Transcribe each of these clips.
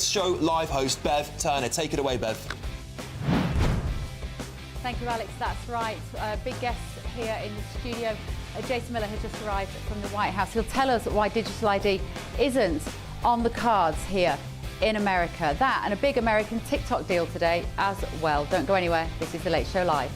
Show live host Bev Turner. Take it away, Bev. Thank you, Alex. That's right. Big guest here in the studio. Jason Miller has just arrived from the White House. He'll tell us why digital ID isn't on the cards here in America. That and a big American TikTok deal today as well. Don't go anywhere. This is The Late Show Live.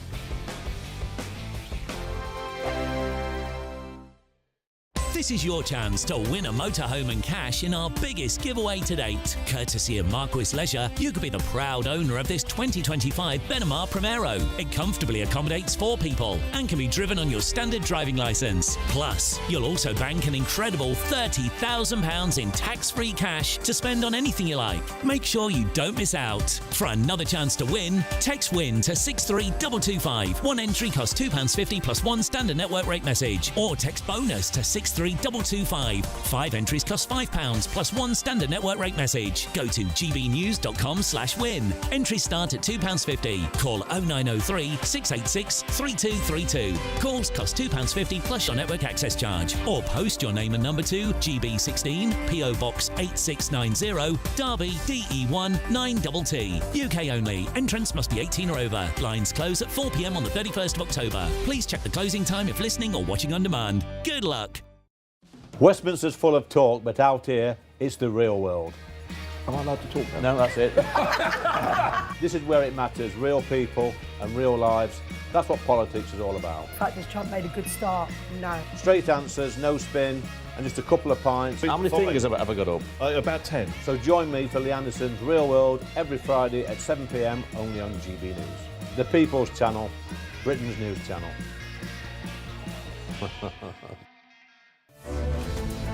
This is your chance to win a motorhome and cash in our biggest giveaway to date. Courtesy of Marquis Leisure, you could be the proud owner of this 2025 Benamar Primero. It comfortably accommodates 4 people and can be driven on your standard driving licence. Plus, you'll also bank an incredible £30,000 in tax-free cash to spend on anything you like. Make sure you don't miss out. For another chance to win, text WIN to 63225. One entry costs £2.50 plus one standard network rate message. Or text BONUS to 63225. 5 entries cost £5 plus one standard network rate message. Go to gbnews.com/win. Entries start at £2.50. Call 0903 686 3232. Calls cost £2.50 plus your network access charge. Or post your name and number to GB16 PO Box 8690 Derby DE1 9TT. UK only. Entrance must be 18 or over. Lines close at 4 p.m. on the 31st of October. Please check the closing time if listening or watching on demand. Good luck. Westminster's full of talk, but out here, it's the real world. Am I allowed to talk now? No, that's it. This is where it matters, real people and real lives. That's what politics is all about. In fact, has Trump made a good start? No. Straight answers, no spin, and just a couple of pints. How many fingers have I got up? About 10. So join me for Lee Anderson's Real World every Friday at 7 p.m. only on GB News. The People's Channel, Britain's news channel.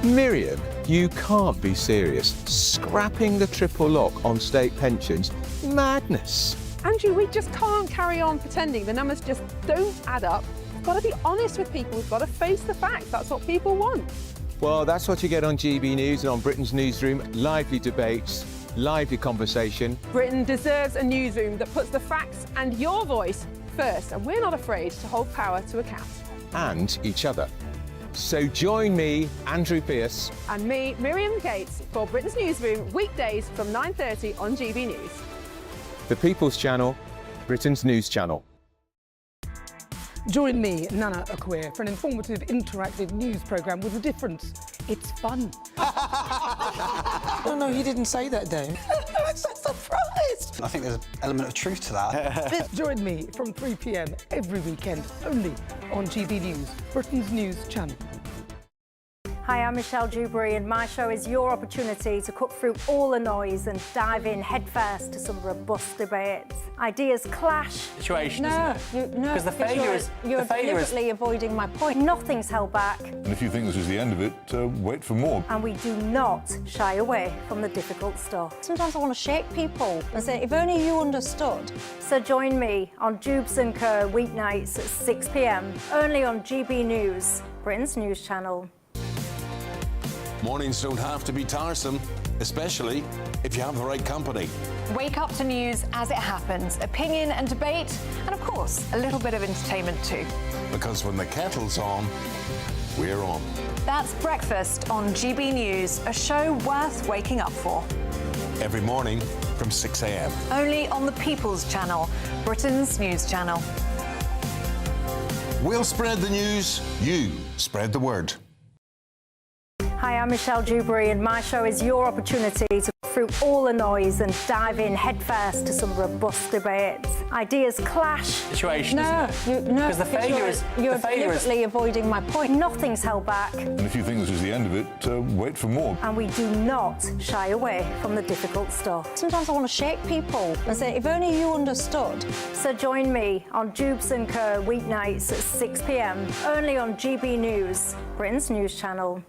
Miriam, you can't be serious. Scrapping the triple lock on state pensions? Madness. Andrew, we just can't carry on pretending. The numbers just don't add up. We've got to be honest with people. We've got to face the facts. That's what people want. Well, that's what you get on GB News and on Britain's Newsroom. Lively debates, lively conversation. Britain deserves a newsroom that puts the facts and your voice first, and we're not afraid to hold power to account. And each other. So join me, Andrew Pierce. And me, Miriam Gates, for Britain's Newsroom, weekdays from 9:30 on GB News. The People's Channel, Britain's news channel. Join me, Nana Akwe, for an informative, interactive news programme with a difference. It's fun. No, he didn't say that, Dave. I'm so surprised. I think there's an element of truth to that. Join me from 3 p.m. every weekend, only on GB News, Britain's news channel. Hi, I'm Michelle Dewberry, and my show is your opportunity to cut through all the noise and dive in headfirst to some robust debates. Ideas clash. Situation, No, isn't it? no, Because the failure is... You're deliberately avoiding my point. Nothing's held back. And if you think this is the end of it, wait for more. And we do not shy away from the difficult stuff. Sometimes I want to shake people and say, if only you understood. So join me on Jubes and Kerr weeknights at 6 p.m. only on GB News, Britain's news channel. Mornings don't have to be tiresome, especially if you have the right company. Wake up to news as it happens, opinion and debate, and of course, a little bit of entertainment too. Because when the kettle's on, we're on. That's Breakfast on GB News, a show worth waking up for. Every morning from 6 a.m. Only on the People's Channel, Britain's news channel. We'll spread the news, you spread the word. Hi, I'm Michelle Dewberry, and my show is your opportunity to cut through all the noise and dive in headfirst to some robust debates. Ideas clash. Situation, isn't it? No, Because the failure is... You're the failure deliberately avoiding my point. Nothing's held back. And if you think this is the end of it, wait for more. And we do not shy away from the difficult stuff. Sometimes I want to shake people and say, if only you understood. So join me on Jubes and Kerr weeknights at 6 p.m. only on GB News, Britain's news channel.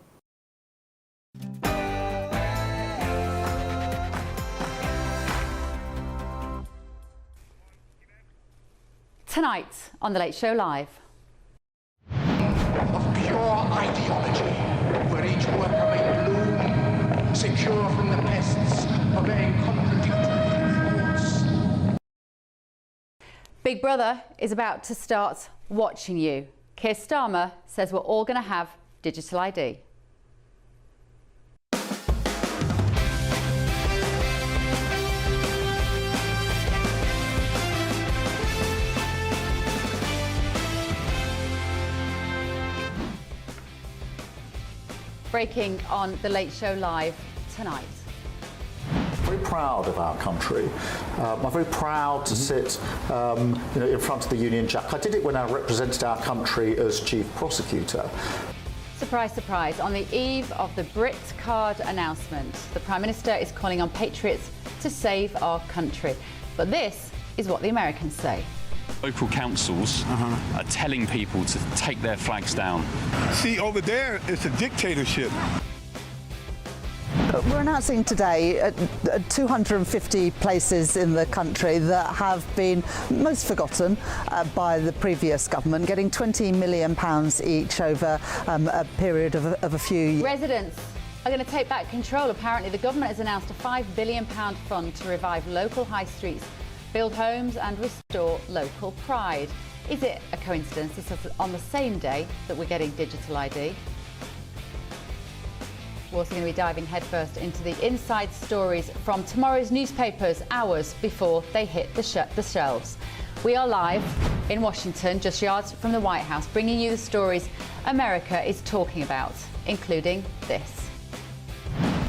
Tonight on The Late Show Live. Of pure ideology, where each worker may bloom, secure from the pests, obeying contradictory thoughts. Big Brother is about to start watching you. Keir Starmer says we're all going to have digital ID. breaking on The Late Show Live tonight. Very proud of our country. I'm very proud to sit in front of the Union Jack. I did it when I represented our country as Chief Prosecutor. Surprise, surprise. On the eve of the Brit card announcement, the Prime Minister is calling on patriots to save our country. But this is what the Americans say. Local councils are telling people to take their flags down. See, over there, it's a dictatorship. We're announcing today 250 places in the country that have been most forgotten by the previous government, getting £20 million each over a period of a few years. Residents are going to take back control. Apparently, the government has announced a £5 billion fund to revive local high streets, build homes and restore local pride. Is it a coincidence this is on the same day that we're getting digital ID? We're also going to be diving headfirst into the inside stories from tomorrow's newspapers, hours before they hit the shelves. We are live in Washington, just yards from the White House, bringing you the stories America is talking about, including this.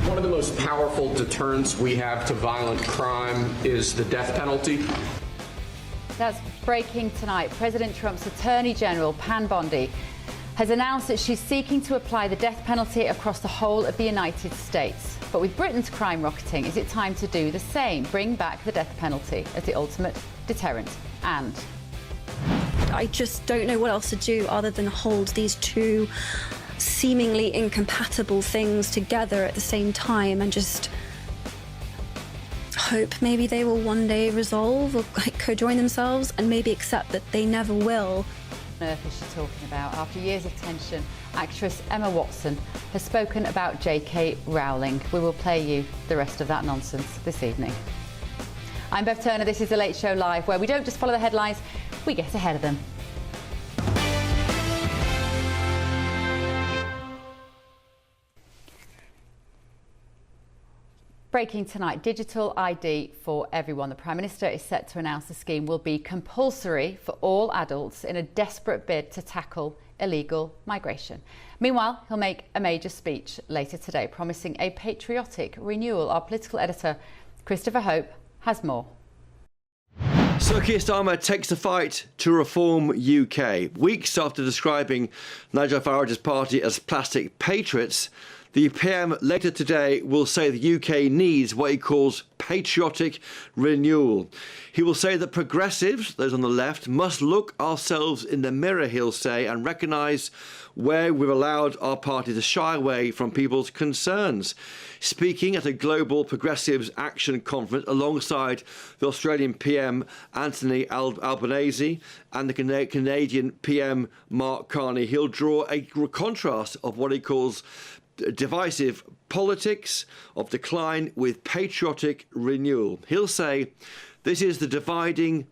One of the most powerful deterrents we have to violent crime is the death penalty. That's breaking tonight. President Trump's Attorney General, Pam Bondi, has announced that she's seeking to apply the death penalty across the whole of the United States. But with Britain's crime rocketing, is it time to do the same? Bring back the death penalty as the ultimate deterrent. And I just don't know what else to do other than hold these two seemingly incompatible things together at the same time and just hope maybe they will one day resolve or co-join themselves, and maybe accept that they never will. What on earth is she talking about? After years of tension, actress Emma Watson has spoken about J.K. Rowling. We will play you the rest of that nonsense this evening. I'm Bev Turner. This is The Late Show Live, where we don't just follow the headlines, we get ahead of them. Breaking tonight, digital ID for everyone. The Prime Minister is set to announce the scheme will be compulsory for all adults in a desperate bid to tackle illegal migration. Meanwhile, he'll make a major speech later today promising a patriotic renewal. Our political editor, Christopher Hope, has more. Sir Keir Starmer takes the fight to reform UK. Weeks after describing Nigel Farage's party as plastic patriots, the PM later today will say the UK needs what he calls patriotic renewal. He will say that progressives, those on the left, must look ourselves in the mirror, he'll say, and recognise where we've allowed our party to shy away from people's concerns. Speaking at a global Progressives Action Conference alongside the Australian PM Anthony Albanese and the Canadian PM Mark Carney, he'll draw a contrast of what he calls divisive politics of decline with patriotic renewal. He'll say this is the dividing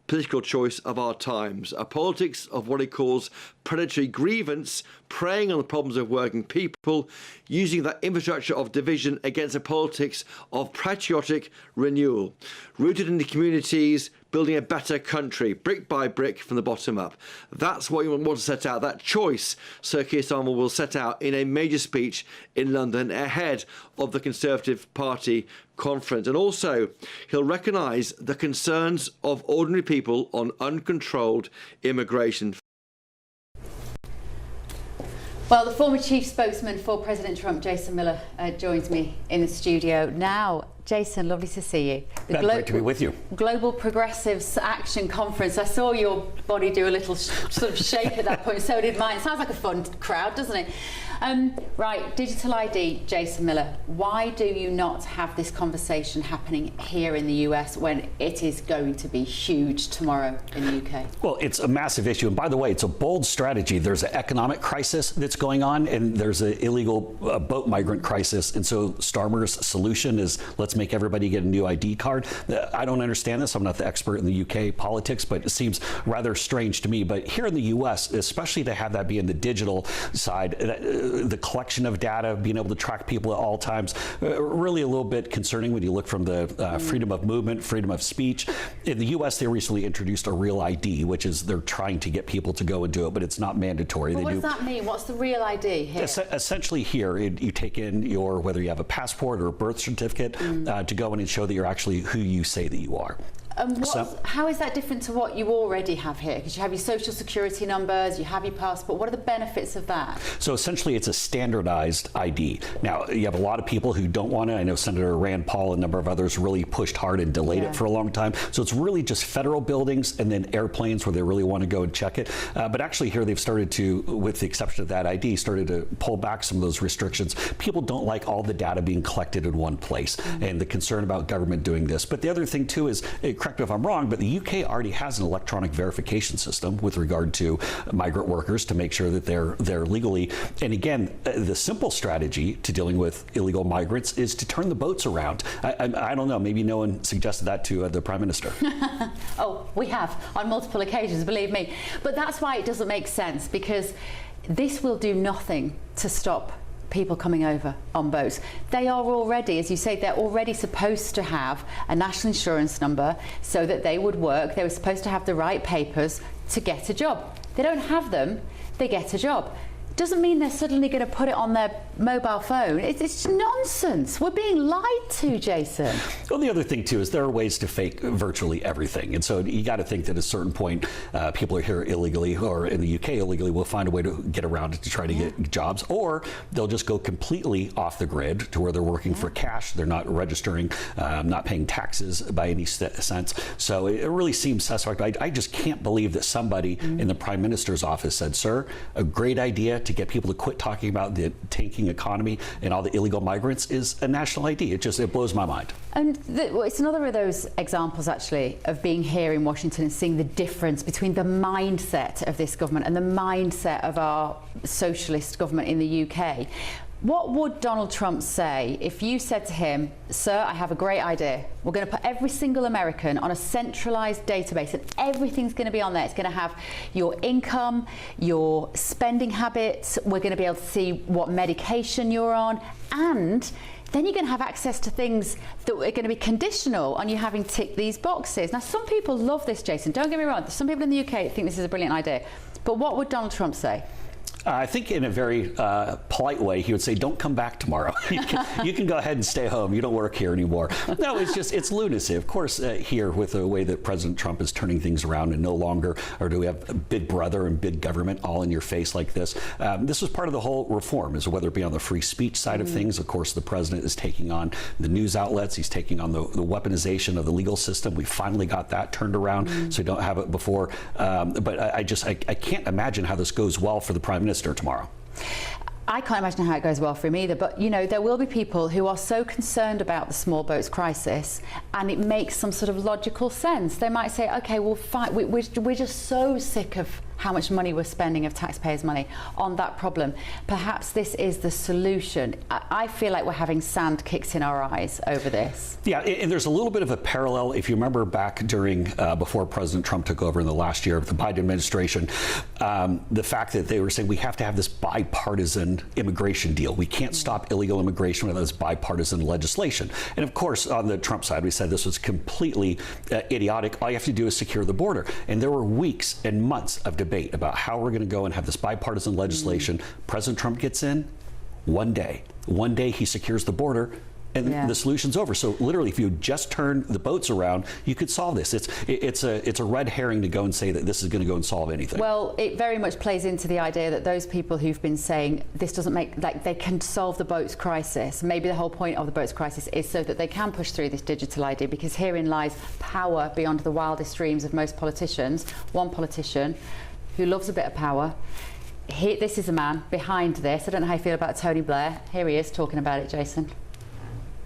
political choice of our times, a politics of what he calls predatory grievance, preying on the problems of working people, using that infrastructure of division against a politics of patriotic renewal, rooted in the communities, building a better country, brick by brick from the bottom up. That's what you want to set out. That choice Sir Keir Starmer will set out in a major speech in London ahead of the Conservative Party conference. And also, he'll recognise the concerns of ordinary people on uncontrolled immigration. Well, the former chief spokesman for President Trump, Jason Miller, joins me in the studio now. Jason, lovely to see you. Great to be with you. Global Progressives Action Conference. I saw your body do a little sort of shake at that point, so did mine. Sounds like a fun crowd, doesn't it? Right, digital ID, Jason Miller. Why do you not have this conversation happening here in the US when it is going to be huge tomorrow in the UK? Well, it's a massive issue. And by the way, it's a bold strategy. There's an economic crisis that's going on, and there's an illegal boat migrant crisis. And so Starmer's solution is let's make everybody get a new ID card. card. I don't understand this. I'm not the expert in the UK politics, but it seems rather strange to me. But here in the US, especially to have that be in the digital side, the collection of data, being able to track people at all times, really a little bit concerning when you look from the freedom of movement, freedom of speech. In the US, they recently introduced a Real ID, which is they're trying to get people to go and do it, but it's not mandatory. Well, what does that mean? What's the Real ID here? Essentially here, you take in your, whether you have a passport or a birth certificate, to go in and show that you're actually who you say that you are. How is that different to what you already have here? Because you have your social security numbers, you have your passport. What are the benefits of that? So essentially, it's a standardized ID. Now, you have a lot of people who don't want it. I know Senator Rand Paul and a number of others really pushed hard and delayed it for a long time. So it's really just federal buildings and then airplanes where they really want to go and check it. But actually here they've started to, with the exception of that ID, started to pull back some of those restrictions. People don't like all the data being collected in one place and the concern about government doing this. But the other thing too is, correct me if I'm wrong, but the UK already has an electronic verification system with regard to migrant workers to make sure that they're legally. And again, the simple strategy to dealing with illegal migrants is to turn the boats around. I don't know, maybe no one suggested that to the Prime Minister. Oh, we have on multiple occasions, believe me. But that's why it doesn't make sense, because this will do nothing to stop people coming over on boats. They are already, as you say, they're already supposed to have a national insurance number so that they would work. They were supposed to have the right papers to get a job. They don't have them, they get a job. Doesn't mean they're suddenly going to put it on their mobile phone. It's nonsense. We're being lied to, Jason. Well, the other thing too is there are ways to fake virtually everything, and so you got to think that at a certain point, people are here illegally or in the UK illegally will find a way to get around it to try to get jobs, or they'll just go completely off the grid to where they're working for cash. They're not registering, not paying taxes by any sense. So it really seems suspect. I just can't believe that somebody in the Prime Minister's office said, "Sir, a great idea to get people to quit talking about the tanking economy and all the illegal migrants is a national ID." It blows my mind. And it's another of those examples, actually, of being here in Washington and seeing the difference between the mindset of this government and the mindset of our socialist government in the UK. What would Donald Trump say if you said to him, "Sir, I have a great idea. We're going to put every single American on a centralized database and everything's going to be on there. It's going to have your income, your spending habits. We're going to be able to see what medication you're on, and then you're going to have access to things that are going to be conditional on you having ticked these boxes." Now, some people love this, Jason. Don't get me wrong. Some people in the UK think this is a brilliant idea. But what would Donald Trump say? I think in a very polite way, he would say, "Don't come back tomorrow. You can go ahead and stay home. You don't work here anymore." No, it's lunacy. Of course, here with the way that President Trump is turning things around and no longer, or do we have big brother and big government all in your face like this? This was part of the whole reform, is whether it be on the free speech side of things. Of course, the president is taking on the news outlets. He's taking on the weaponization of the legal system. We finally got that turned around, so we don't have it before. But I can't imagine how this goes well for the Prime Minister tomorrow. I can't imagine how it goes well for him either, but you know, there will be people who are so concerned about the small boats crisis, and it makes some sort of logical sense. They might say, okay, well, fine, we're just so sick of how much money we're spending of taxpayers' money on that problem. Perhaps this is the solution. I feel like we're having sand kicked in our eyes over this. Yeah, and there's a little bit of a parallel. If you remember back during, before President Trump took over in the last year of the Biden administration, the fact that they were saying we have to have this bipartisan immigration deal. We can't stop illegal immigration without this bipartisan legislation. And of course, on the Trump side, we said this was completely idiotic. All you have to do is secure the border. And there were weeks and months of debate about how we're going to go and have this bipartisan legislation. President Trump gets in one day he secures the border, and the solution's over. So literally, if you just turn the boats around, you could solve this. It's a red herring to go and say that this is going to go and solve anything. Well, it very much plays into the idea that those people who've been saying this doesn't make, like, they can solve the boats crisis. Maybe the whole point of the boats crisis is so that they can push through this digital ID, because herein lies power beyond the wildest dreams of most politicians. One politician who loves a bit of power. This is a man behind this. I don't know how you feel about Tony Blair. Here he is talking about it, Jason.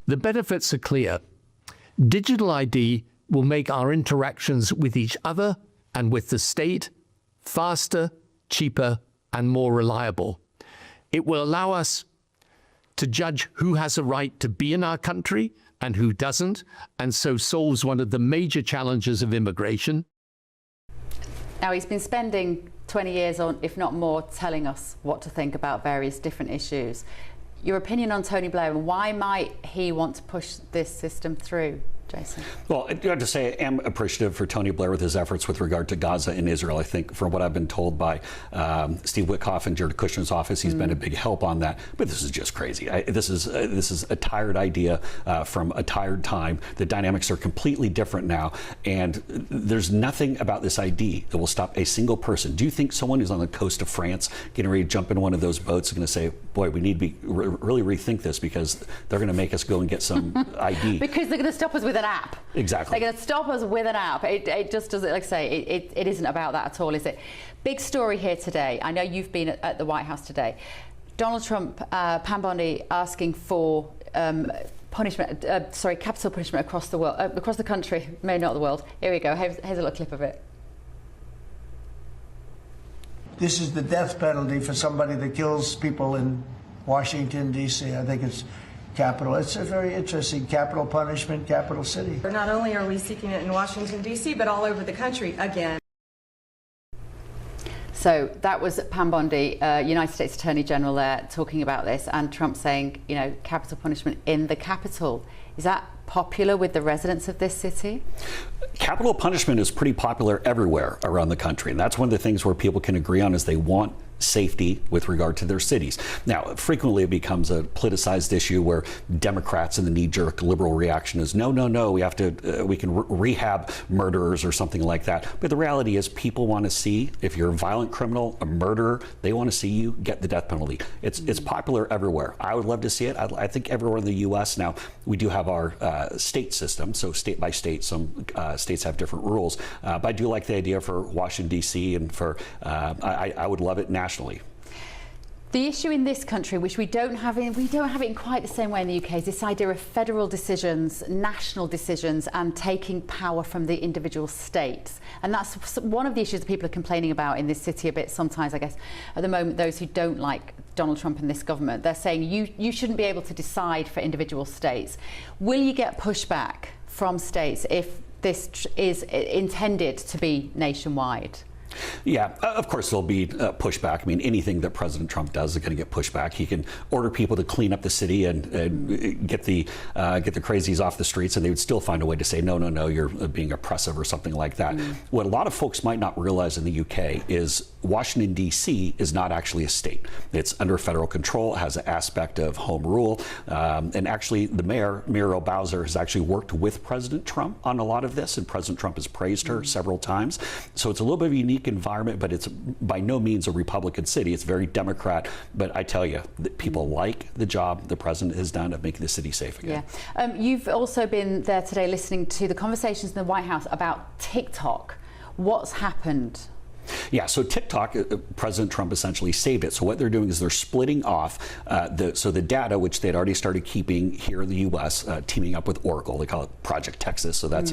The benefits are clear. Digital ID will make our interactions with each other and with the state faster, cheaper, and more reliable. It will allow us to judge who has a right to be in our country and who doesn't, and so solves one of the major challenges of immigration. Now, he's been spending 20 years, on, if not more, telling us what to think about various different issues. Your opinion on Tony Blair, and why might he want to push this system through? Jason. Well, I have to say I am appreciative for Tony Blair with his efforts with regard to Gaza and Israel. I think from what I've been told by Steve Witkoff and Jared Kushner's office, he's been a big help on that. But this is just crazy. This is a tired idea from a tired time. The dynamics are completely different now, and there's nothing about this ID that will stop a single person. Do you think someone who's on the coast of France getting ready to jump in one of those boats is going to say, boy, we need to really rethink this because they're going to make us go and get some ID? Because they're going to stop us with an app. Exactly. They're going to stop us with an app. It just doesn't, like I say, it isn't about that at all, is it? Big story here today. I know you've been at the White House today. Donald Trump, Pam Bondi asking for punishment, capital punishment across the world, across the country, maybe not the world. Here we go. Here's a little clip of it. This is the death penalty for somebody that kills people in Washington, D.C. I think it's capital. It's a very interesting capital punishment, capital city. Not only are we seeking it in Washington, D.C., but all over the country again. So that was Pam Bondi, United States Attorney General there, talking about this, and Trump saying, you know, capital punishment in the Capitol. Is that popular with the residents of this city? Capital punishment is pretty popular everywhere around the country, and that's one of the things where people can agree on is they want safety with regard to their cities. Now, frequently it becomes a politicized issue where Democrats and the knee-jerk liberal reaction is no, we have to, we can rehab murderers or something like that. But the reality is people want to see, if you're a violent criminal, a murderer, they want to see you get the death penalty. It's popular everywhere. I would love to see it. I think everywhere in the U.S. now, we do have our state system, so state by state, some states have different rules. But I do like the idea for Washington, D.C., and for, I would love it nationally. The issue in this country, which we don't have it in quite the same way in the UK, is this idea of federal decisions, national decisions, and taking power from the individual states. And that's one of the issues that people are complaining about in this city a bit sometimes, I guess, at the moment, those who don't like Donald Trump and this government. They're saying you shouldn't be able to decide for individual states. Will you get pushback from states if this is intended to be nationwide? Yeah, of course there'll be pushback. I mean, anything that President Trump does is going to get pushback. He can order people to clean up the city and get the crazies off the streets, and they would still find a way to say, no, you're being oppressive or something like that. What a lot of folks might not realize in the UK is Washington, D.C. is not actually a state. It's under federal control. It has an aspect of home rule. And actually, the mayor, Muriel Bowser, has actually worked with President Trump on a lot of this, and President Trump has praised her several times. So it's a little bit of a unique environment, but it's by no means a Republican city. It's very Democrat. But I tell you, people like the job the president has done of making the city safe again. Yeah. You've also been there today listening to the conversations in the White House about TikTok. What's happened? Yeah, so TikTok, President Trump essentially saved it. So what they're doing is they're splitting off the data, which they'd already started keeping here in the U.S., teaming up with Oracle. They call it Project Texas. So that's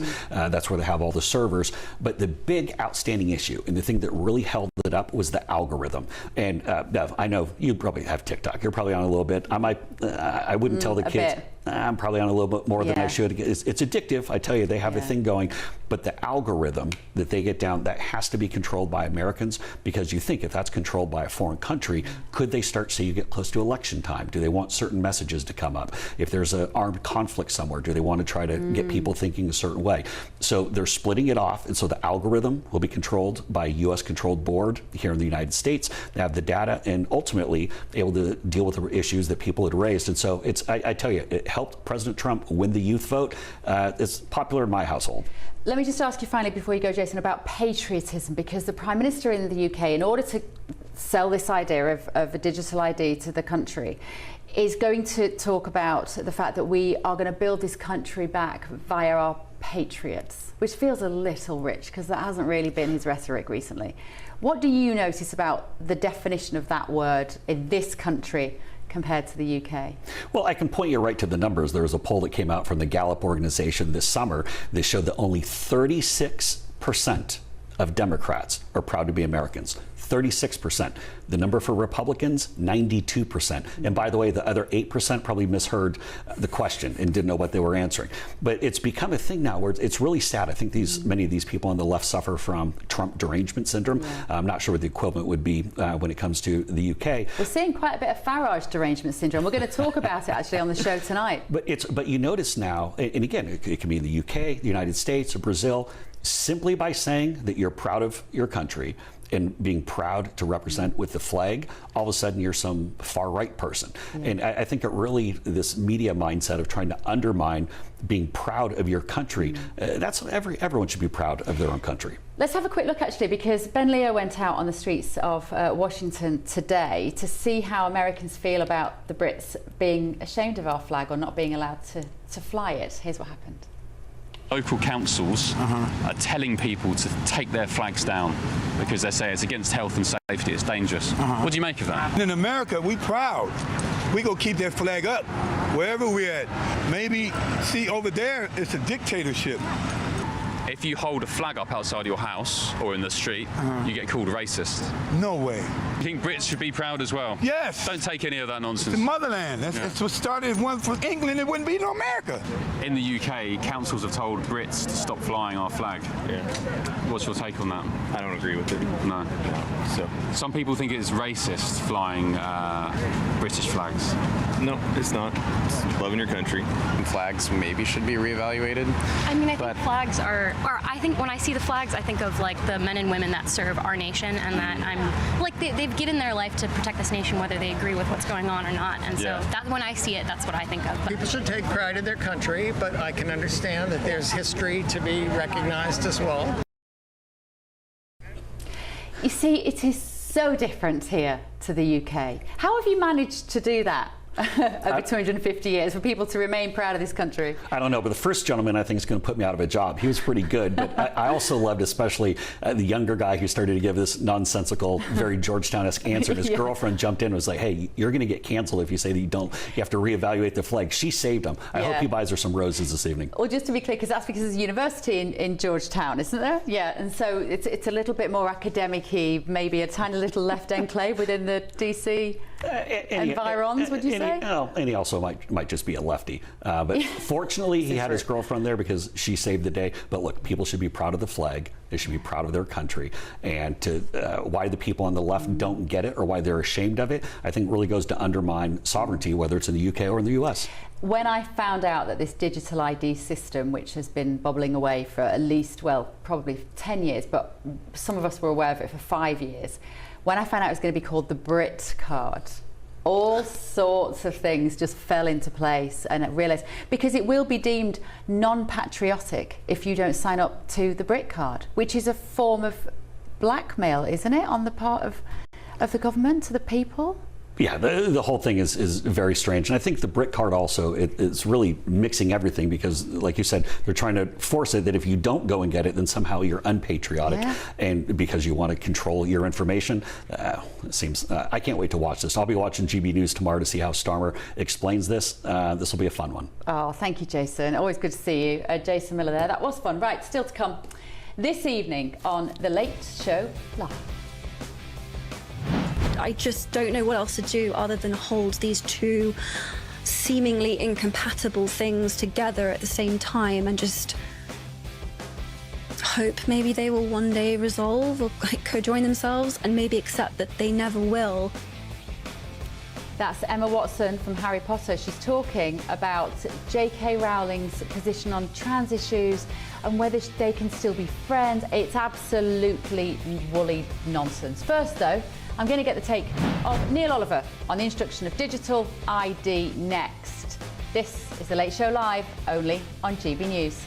where they have all the servers. But the big outstanding issue, and the thing that really held it up, was the algorithm. And Bev, I know you probably have TikTok. You're probably on a little bit. I wouldn't tell the kids. I'm probably on a little bit more than I should. It's addictive. I tell you, they have a thing going. But the algorithm that they get down, that has to be controlled by Americans, because you think if that's controlled by a foreign country, could they start, say you get close to election time? Do they want certain messages to come up? If there's an armed conflict somewhere, do they want to try to get people thinking a certain way? So they're splitting it off. And so the algorithm will be controlled by a U.S. controlled board here in the United States. They have the data and ultimately able to deal with the issues that people had raised. And so it's, I tell you, it helped President Trump win the youth vote. It's popular in my household. Let me just ask you finally, before you go, Jason, about patriotism, because the Prime Minister in the UK, in order to sell this idea of a digital ID to the country, is going to talk about the fact that we are going to build this country back via our patriots, which feels a little rich because that hasn't really been his rhetoric recently. What do you notice about the definition of that word in this country compared to the UK? Well, I can point you right to the numbers. There was a poll that came out from the Gallup organization this summer that showed that only 36% of Democrats are proud to be Americans. 36%. The number for Republicans, 92%. And by the way, the other 8% probably misheard the question and didn't know what they were answering. But it's become a thing now where it's really sad. I think many of these people on the left suffer from Trump derangement syndrome. I'm not sure what the equivalent would be when it comes to the UK. We're seeing quite a bit of Farage derangement syndrome. We're going to talk about it actually on the show tonight. But you notice now, and again, it can be in the UK, the United States, or Brazil, simply by saying that you're proud of your country and being proud to represent with the flag, all of a sudden you're some far-right person. And I think it really, this media mindset of trying to undermine being proud of your country, that's everyone should be proud of their own country. Let's have a quick look actually, because Ben Leo went out on the streets of Washington today to see how Americans feel about the Brits being ashamed of our flag or not being allowed to fly it. Here's what happened. Local councils are telling people to take their flags down because they say it's against health and safety, it's dangerous. What do you make of that? In America, we proud. We gonna keep that flag up wherever we're at. Maybe, see, over there, it's a dictatorship. If you hold a flag up outside your house or in the street, you get called racist. No way. You think Brits should be proud as well? Yes. Don't take any of that nonsense. The motherland. That's what started. If it wasn't for England, it wouldn't be no America. In the UK, councils have told Brits to stop flying our flag. What's your take on that? I don't agree with it. No. So some people think it's racist flying British flags. No, it's not. It's loving your country. Flags maybe should be reevaluated. I mean, I think flags are I think when I see the flags, I think of like the men and women that serve our nation, and that I'm like they've given their life to protect this nation, whether they agree with what's going on or not. And so that when I see it, that's what I think of. People should take pride in their country, but I can understand that there's history to be recognized as well. You see, it is so different here to the UK. How have you managed to do that? Over 250 years for people to remain proud of this country? I don't know, but the first gentleman I think is going to put me out of a job. He was pretty good, but I also loved especially the younger guy who started to give this nonsensical, very Georgetown-esque answer. His girlfriend jumped in and was like, hey, you're going to get canceled if you say that you have to reevaluate the flag. She saved him. I hope he buys her some roses this evening. Well, just to be clear, because that's because there's a university in Georgetown, isn't there? Yeah, and so it's a little bit more academic-y, maybe a tiny little left enclave within the DC environs, would you say? And he also might just be a lefty. But fortunately, he had his girlfriend there because she saved the day. But look, people should be proud of the flag. They should be proud of their country. And why the people on the left don't get it or why they're ashamed of it, I think really goes to undermine sovereignty, whether it's in the UK or in the US. When I found out that this digital ID system, which has been bubbling away for at least, well, probably 10 years, but some of us were aware of it for 5 years, when I found out it was going to be called the Brit card, all sorts of things just fell into place, and I realised, because it will be deemed non-patriotic if you don't sign up to the Brit card, which is a form of blackmail, isn't it, on the part of the government to the people? Yeah, the whole thing is very strange. And I think the Brit card also, it's really mixing everything because, like you said, they're trying to force it that if you don't go and get it, then somehow you're unpatriotic. And because you want to control your information, it seems, I can't wait to watch this. I'll be watching GB News tomorrow to see how Starmer explains this. This will be a fun one. Oh, thank you, Jason. Always good to see you. Jason Miller there. That was fun. Right, still to come this evening on The Late Show Live. I just don't know what else to do other than hold these two seemingly incompatible things together at the same time and just hope maybe they will one day resolve or co-join themselves and maybe accept that they never will. That's Emma Watson from Harry Potter. She's talking about J.K. Rowling's position on trans issues and whether they can still be friends. It's absolutely woolly nonsense. First, though, I'm going to get the take of Neil Oliver on the introduction of digital ID next. This is The Late Show Live, only on GB News.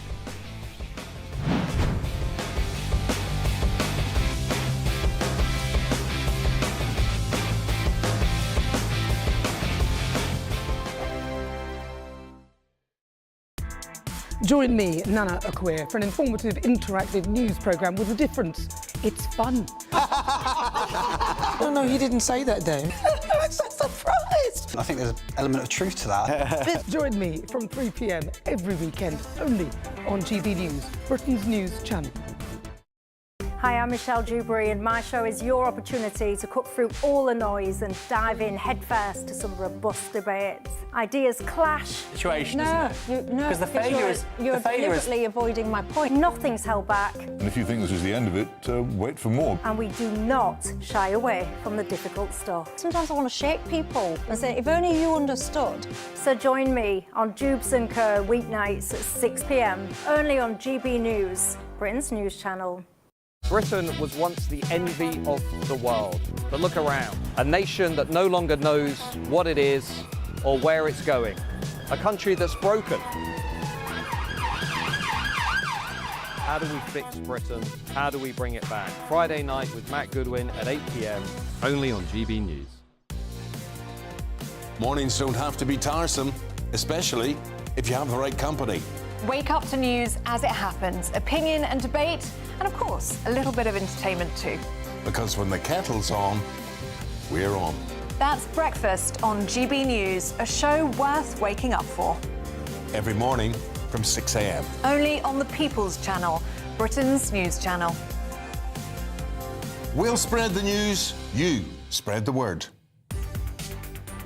Join me, Nana Akwe, for an informative, interactive news programme with a difference. It's fun. No, he didn't say that, Dave. I'm so surprised. I think there's an element of truth to that. Join me from 3 p.m. every weekend, only on GB News, Britain's news channel. Hi, I'm Michelle Dewberry, and my show is your opportunity to cut through all the noise and dive in headfirst to some robust debates. Ideas clash. Situation, isn't it? No, Because the failure is you're deliberately avoiding my point. Nothing's held back, And if you think this is the end of it, wait for more. and we do not shy away from the difficult stuff. Sometimes I want to shake people and say, if only you understood. So join me on Jubes and Co weeknights at 6 p.m. only on GB News, Britain's news channel. Britain was once the envy of the world. But look around. A nation that no longer knows what it is or where it's going. A country that's broken. How do we fix Britain? How do we bring it back? Friday night with Matt Goodwin at 8 p.m. only on GB News. Mornings don't have to be tiresome, especially if you have the right company. Wake up to news as it happens, opinion and debate, and of course, a little bit of entertainment too. Because when the kettle's on, we're on. That's Breakfast on GB News, a show worth waking up for. Every morning from 6 a.m. Only on the People's Channel, Britain's news channel. We'll spread the news, you spread the word.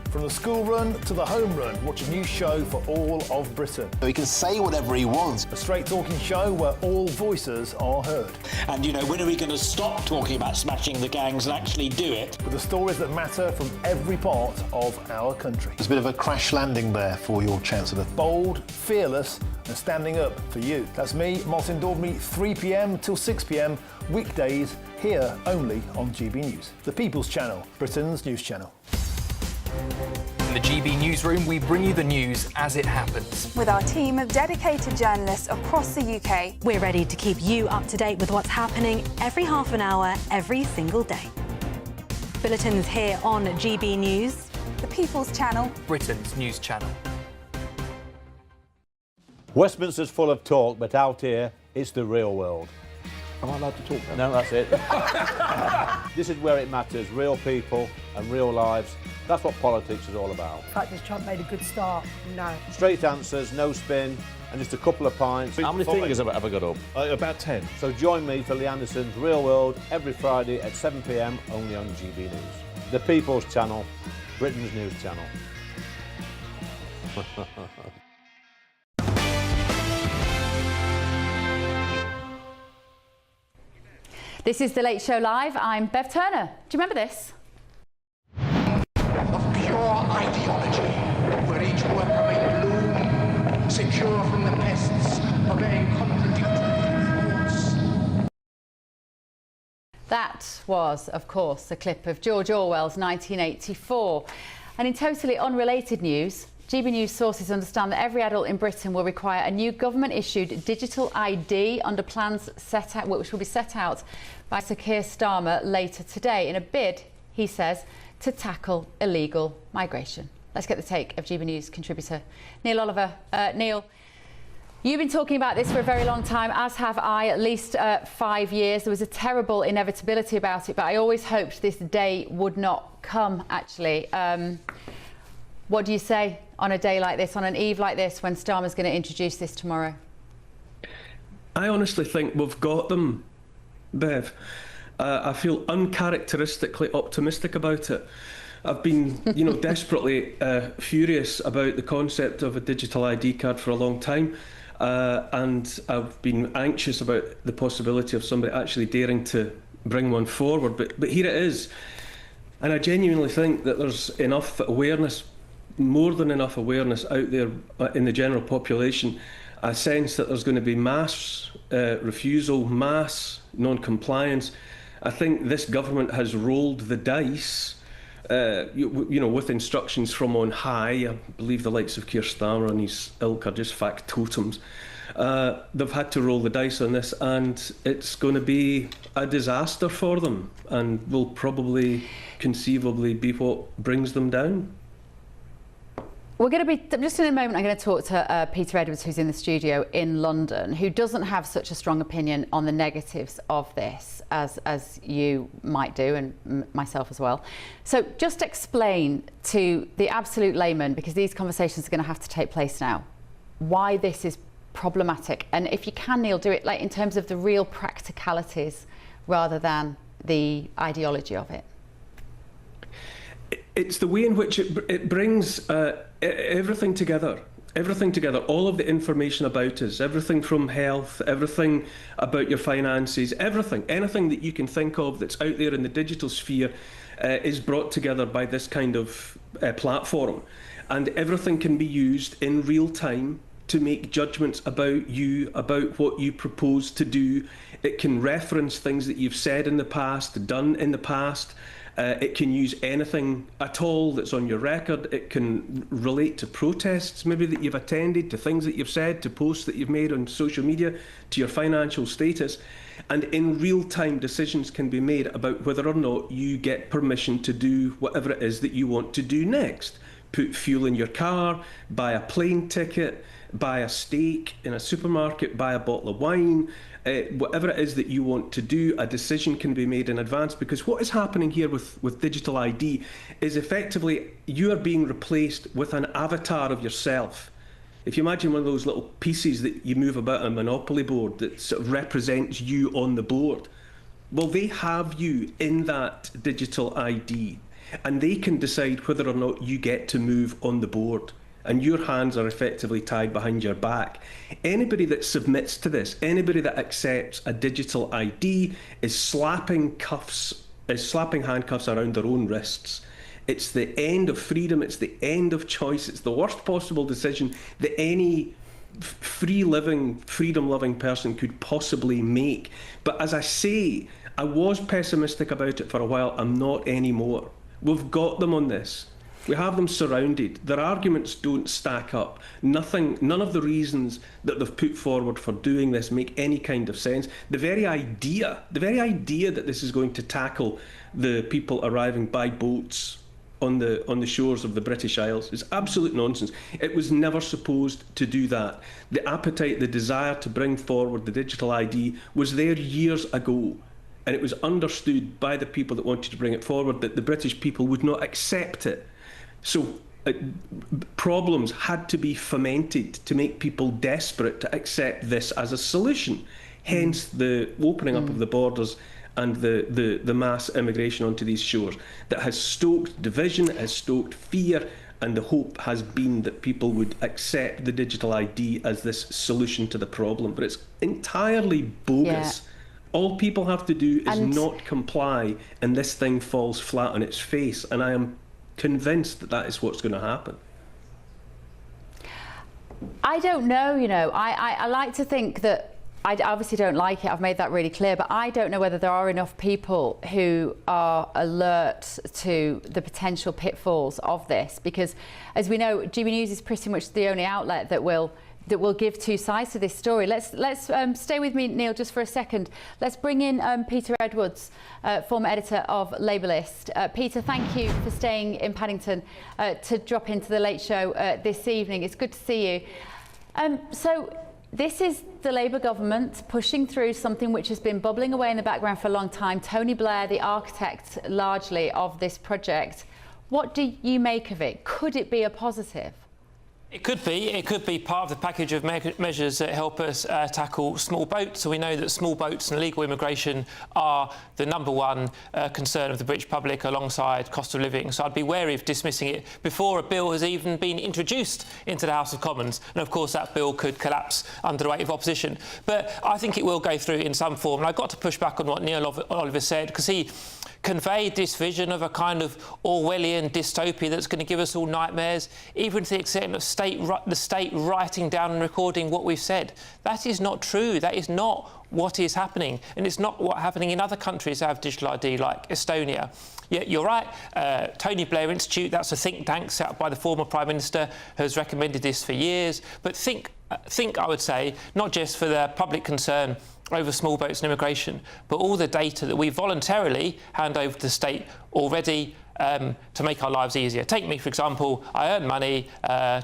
From the school run to the home run, watch a new show for all of Britain. He can say whatever he wants. A straight talking show where all voices are heard. And, you know, when are we going to stop talking about smashing the gangs and actually do it? With the stories that matter from every part of our country. There's a bit of a crash landing there for your Chancellor. Bold, fearless and standing up for you. That's me, Martin Daubney, 3 p.m. till 6 p.m. weekdays, here only on GB News. The People's Channel, Britain's news channel. In the GB Newsroom, we bring you the news as it happens. With our team of dedicated journalists across the UK, we're ready to keep you up to date with what's happening every half an hour, every single day. Bulletins here on GB News. The People's Channel, Britain's news channel. Westminster's full of talk, but out here, it's the real world. Am I allowed to talk now? No, that's it. This is where it matters, real people and real lives. That's what politics is all about. The fact that Trump made a good start, no. Straight answers, no spin, and just a couple of pints. How many fingers have I got up? About 10. So join me for Lee Anderson's Real World every Friday at 7 p.m. only on GB News. The People's Channel, Britain's news channel. This is The Late Show Live. I'm Bev Turner. Do you remember this? Of pure ideology, where each worker may bloom, secure from the pests, obeying contradictory thoughts. That was, of course, a clip of George Orwell's 1984. And in totally unrelated news, GB News sources understand that every adult in Britain will require a new government-issued digital ID under plans set out, which will be set out by Sir Keir Starmer later today in a bid, he says, to tackle illegal migration. Let's get the take of GB News contributor Neil Oliver. Neil, you've been talking about this for a very long time, as have I, at least 5 years. There was a terrible inevitability about it, but I always hoped this day would not come, actually. What do you say on a day like this, on an eve like this, when Starmer's going to introduce this tomorrow? I honestly think we've got them, Bev. I feel uncharacteristically optimistic about it. I've been, desperately furious about the concept of a digital ID card for a long time, and I've been anxious about the possibility of somebody actually daring to bring one forward. But here it is, and I genuinely think that there's enough awareness, more than enough awareness out there in the general population. I sense that there's going to be mass refusal, mass non-compliance. I think this government has rolled the dice, with instructions from on high. I believe the likes of Keir Starmer and his ilk are just factotums. They've had to roll the dice on this, and it's going to be a disaster for them, and will probably, conceivably, be what brings them down. We're going to be, just in a moment, I'm going to talk to Peter Edwards, who's in the studio in London, who doesn't have such a strong opinion on the negatives of this as you might do, and myself as well. So just explain to the absolute layman, because these conversations are going to have to take place now, why this is problematic. And if you can, Neil, do it like in terms of the real practicalities rather than the ideology of it? It's the way in which it brings everything together. Everything together, all of the information about us, everything from health, everything about your finances, everything, anything that you can think of that's out there in the digital sphere is brought together by this kind of platform. And everything can be used in real time to make judgments about you, about what you propose to do. It can reference things that you've said in the past, done in the past. It can use anything at all that's on your record. It can relate to protests maybe that you've attended, to things that you've said, to posts that you've made on social media, to your financial status. And in real time, decisions can be made about whether or not you get permission to do whatever it is that you want to do next. Put fuel in your car, buy a plane ticket, buy a steak in a supermarket, buy a bottle of wine. Whatever it is that you want to do, a decision can be made in advance, because what is happening here with digital ID is effectively you are being replaced with an avatar of yourself. If you imagine one of those little pieces that you move about on a Monopoly board that sort of represents you on the board, well, they have you in that digital ID, and they can decide whether or not you get to move on the board. And your hands are effectively tied behind your back. Anybody that submits to this, anybody that accepts a digital ID is slapping handcuffs around their own wrists. It's the end of freedom, it's the end of choice, it's the worst possible decision that any free-living, freedom-loving person could possibly make. But as I say, I was pessimistic about it for a while, I'm not anymore. We've got them on this. We have them surrounded. Their arguments don't stack up. None of the reasons that they've put forward for doing this make any kind of sense. The very idea that this is going to tackle the people arriving by boats on the shores of the British Isles is absolute nonsense. It was never supposed to do that. The appetite, the desire to bring forward the digital ID was there years ago. And it was understood by the people that wanted to bring it forward that the British people would not accept it. So problems had to be fomented to make people desperate to accept this as a solution. Hence the opening up of the borders and the mass immigration onto these shores that has stoked division, has stoked fear, and the hope has been that people would accept the digital ID as this solution to the problem. But it's entirely bogus. Yeah. All people have to do is not comply, and this thing falls flat on its face. And I am convinced that that is what's going to happen. I don't know, I like to think that I obviously don't like it. I've made that really clear, but I don't know whether there are enough people who are alert to the potential pitfalls of this, because as we know, GB News is pretty much the only outlet that will give two sides to this story. Let's stay with me, Neil, just for a second. Let's bring in Peter Edwards, former editor of Labelist. Peter, thank you for staying in Paddington to drop into the Late Show this evening. It's good to see you. So this is the Labour government pushing through something which has been bubbling away in the background for a long time. Tony Blair, the architect largely of this project. What do you make of it? Could it be a positive? It could be. It could be part of the package of measures that help us tackle small boats. So we know that small boats and illegal immigration are the #1 concern of the British public alongside cost of living. So I'd be wary of dismissing it before a bill has even been introduced into the House of Commons. And of course that bill could collapse under the weight of opposition. But I think it will go through in some form. And I've got to push back on what Neil Oliver said, because he conveyed this vision of a kind of Orwellian dystopia that's going to give us all nightmares, even to the extent of the state writing down and recording what we've said. That is not true. That is not what is happening. And it's not what's happening in other countries that have digital ID, like Estonia. Yeah, you're right. Tony Blair Institute, that's a think tank set up by the former Prime Minister, has recommended this for years. But think, I would say, not just for the public concern over small boats and immigration, but all the data that we voluntarily hand over to the state already to make our lives easier. Take me, for example. I earn money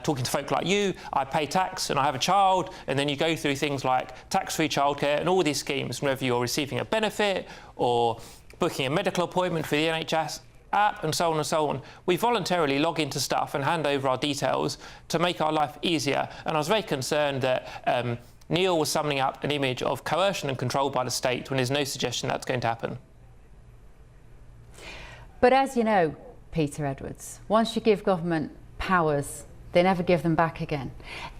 talking to folk like you, I pay tax and I have a child, and then you go through things like tax-free childcare and all these schemes, whether you're receiving a benefit or booking a medical appointment for the NHS app and so on and so on. We voluntarily log into stuff and hand over our details to make our life easier. And I was very concerned that Neil was summing up an image of coercion and control by the state when there's no suggestion that's going to happen. But as you know, Peter Edwards, once you give government powers, they never give them back again.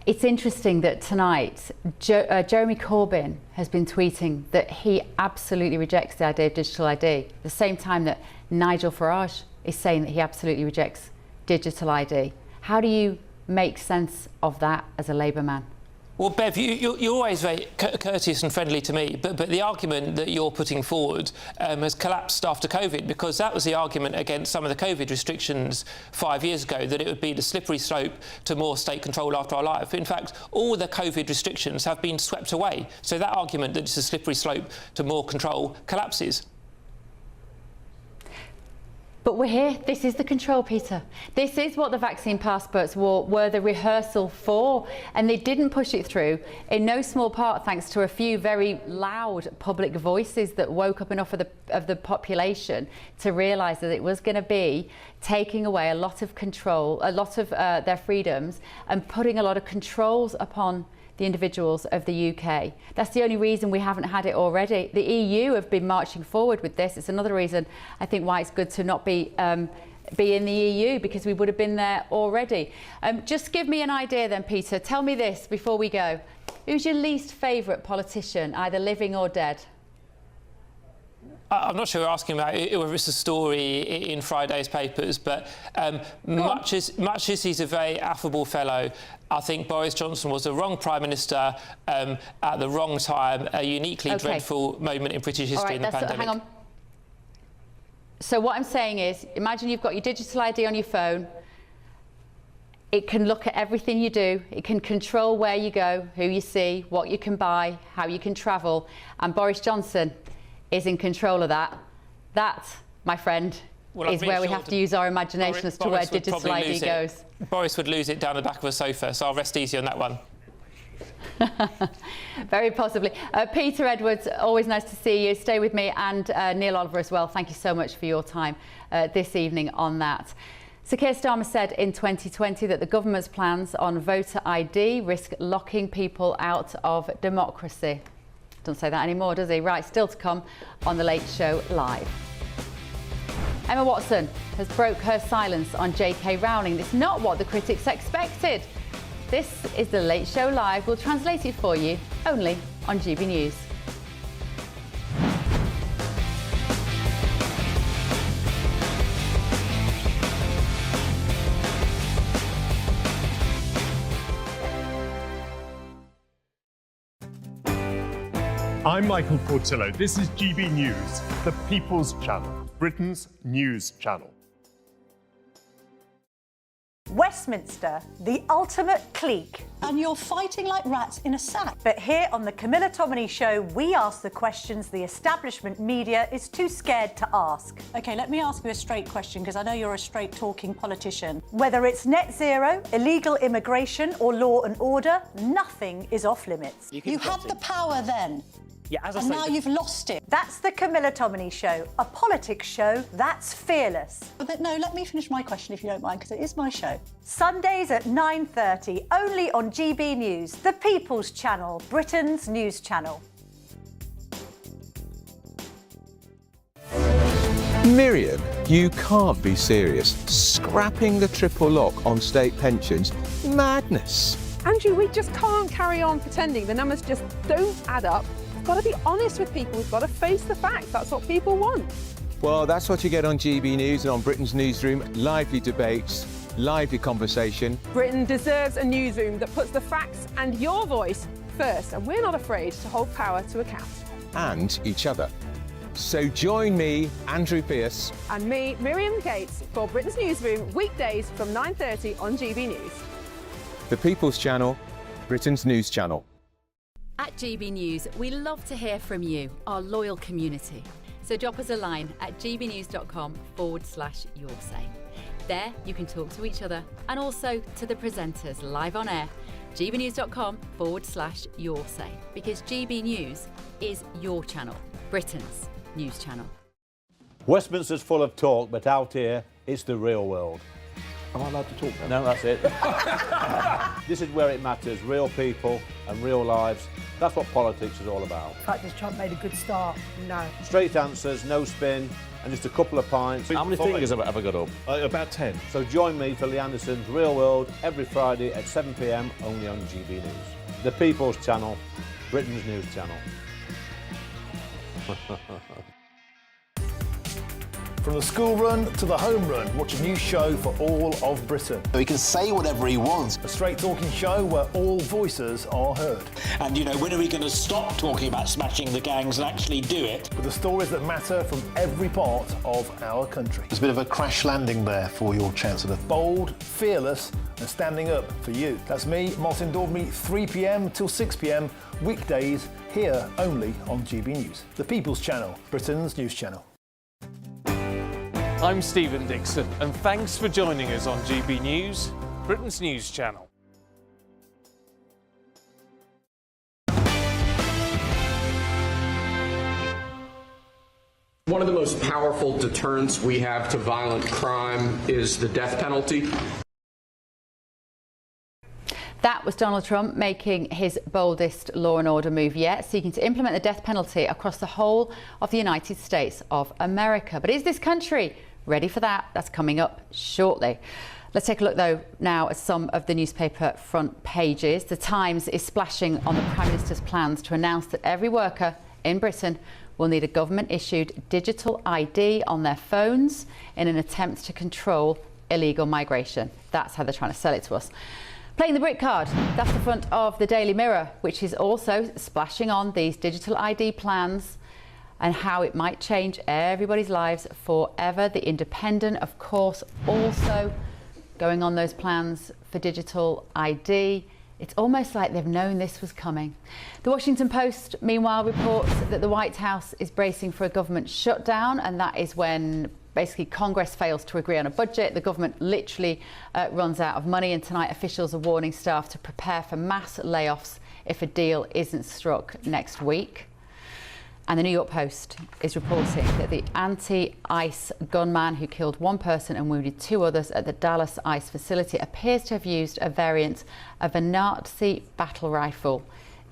It's interesting that tonight, Jeremy Corbyn has been tweeting that he absolutely rejects the idea of digital ID, at the same time that Nigel Farage is saying that he absolutely rejects digital ID. How do you make sense of that as a Labour man? Well, Bev, you're always very courteous and friendly to me, but the argument that you're putting forward has collapsed after COVID, because that was the argument against some of the COVID restrictions 5 years ago, that it would be the slippery slope to more state control after our life. In fact, all the COVID restrictions have been swept away. So that argument that it's a slippery slope to more control collapses. But we're here. This is the control, Peter. This is what the vaccine passports were the rehearsal for, and they didn't push it through, in no small part thanks to a few very loud public voices that woke up enough of the population to realise that it was going to be taking away a lot of control, a lot of their freedoms, and putting a lot of controls upon the individuals of the UK. That's the only reason we haven't had it already. The EU have been marching forward with this. It's another reason I think why it's good to not be in the EU, because we would have been there already. Just give me an idea then, Peter. Tell me this before we go. Who's your least favourite politician, either living or dead? I'm not sure we're asking about whether it's a story in Friday's papers, but much as he's a very affable fellow, I think Boris Johnson was the wrong Prime Minister at the wrong time, a uniquely dreadful moment in British history in the pandemic. Hang on. So what I'm saying is, imagine you've got your digital ID on your phone. It can look at everything you do. It can control where you go, who you see, what you can buy, how you can travel. And Boris Johnson is in control of that. That, my friend, is where we have to use our imagination as to where digital ID goes. Boris would lose it down the back of a sofa, so I'll rest easy on that one. Very possibly. Peter Edwards, always nice to see you. Stay with me, and Neil Oliver as well. Thank you so much for your time this evening on that. So Keir Starmer said in 2020 that the government's plans on voter ID risk locking people out of democracy. Doesn't say that anymore, does he? Right, still to come on The Late Show Live. Emma Watson has broke her silence on J.K. Rowling. It's not what the critics expected. This is The Late Show Live. We'll translate it for you, only on GB News. I'm Michael Portillo. This is GB News, the People's Channel, Britain's news channel. Westminster, the ultimate clique. And you're fighting like rats in a sack. But here on the Camilla Tominey Show, we ask the questions the establishment media is too scared to ask. OK, let me ask you a straight question, because I know you're a straight-talking politician. Whether it's net zero, illegal immigration or law and order, nothing is off limits. You had the power then. Yeah, as I and say, now you've lost it. That's the Camilla Tominey Show, a politics show that's fearless. But no, let me finish my question if you don't mind, because it is my show. Sundays at 9:30, only on GB News, the People's Channel, Britain's news channel. Miriam, you can't be serious. Scrapping the triple lock on state pensions? Madness. Andrew, we just can't carry on pretending. The numbers just don't add up. We've got to be honest with people. We've got to face the facts. That's what people want. Well, that's what you get on GB News and on Britain's Newsroom. Lively debates, lively conversation. Britain deserves a newsroom that puts the facts and your voice first, and we're not afraid to hold power to account. And each other. So join me, Andrew Pearce. And me, Miriam Gates, for Britain's Newsroom, weekdays from 9:30 on GB News. The People's Channel, Britain's news channel. At GB News, we love to hear from you, our loyal community. So drop us a line at gbnews.com/yoursay. There you can talk to each other and also to the presenters live on air. gbnews.com/yoursay, because GB News is your channel, Britain's news channel. Westminster's full of talk, but out here, it's the real world. Am I allowed to talk now? No, that's it. This is where it matters, real people and real lives. That's what politics is all about. In fact, has Trump made a good start? No. Straight answers, no spin, and just a couple of pints. How many fingers have I got up? About 10. So join me for Lee Anderson's Real World every Friday at 7 p.m. only on GB News. The People's Channel, Britain's news channel. From the school run to the home run, watch a new show for all of Britain. He can say whatever he wants. A straight talking show where all voices are heard. And, you know, when are we going to stop talking about smashing the gangs and actually do it? With the stories that matter from every part of our country. There's a bit of a crash landing there for your Chancellor. Bold, fearless and standing up for you. That's me, Martin Daubney, 3 p.m. till 6 p.m. weekdays here only on GB News. The People's Channel, Britain's news channel. I'm Stephen Dixon, and thanks for joining us on GB News, Britain's news channel. One of the most powerful deterrents we have to violent crime is the death penalty. That was Donald Trump making his boldest law and order move yet, seeking to implement the death penalty across the whole of the United States of America. But is this country ready for that? That's coming up shortly. Let's take a look, though, now at some of the newspaper front pages. The Times is splashing on the Prime Minister's plans to announce that every worker in Britain will need a government-issued digital ID on their phones in an attempt to control illegal migration. That's how they're trying to sell it to us. Playing the Brit card, that's the front of the Daily Mirror, which is also splashing on these digital ID plans and how it might change everybody's lives forever. The Independent, of course, also going on those plans for digital ID. It's almost like they've known this was coming. The Washington Post, meanwhile, reports that the White House is bracing for a government shutdown, and that is when basically Congress fails to agree on a budget. The government literally runs out of money, and tonight officials are warning staff to prepare for mass layoffs if a deal isn't struck next week. And the New York Post is reporting that the anti-ICE gunman who killed one person and wounded two others at the Dallas ICE facility appears to have used a variant of a Nazi battle rifle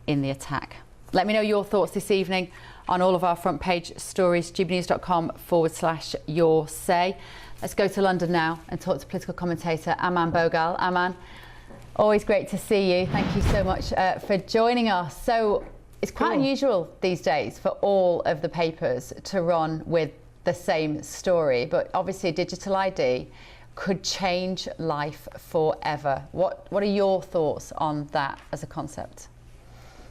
in the attack. Let me know your thoughts this evening on all of our front page stories, gbnews.com/your say. Let's go to London now and talk to political commentator Aman Bogal. Aman, always great to see you. Thank you so much for joining us. So it's quite unusual these days for all of the papers to run with the same story, but obviously digital ID could change life forever. What are your thoughts on that as a concept?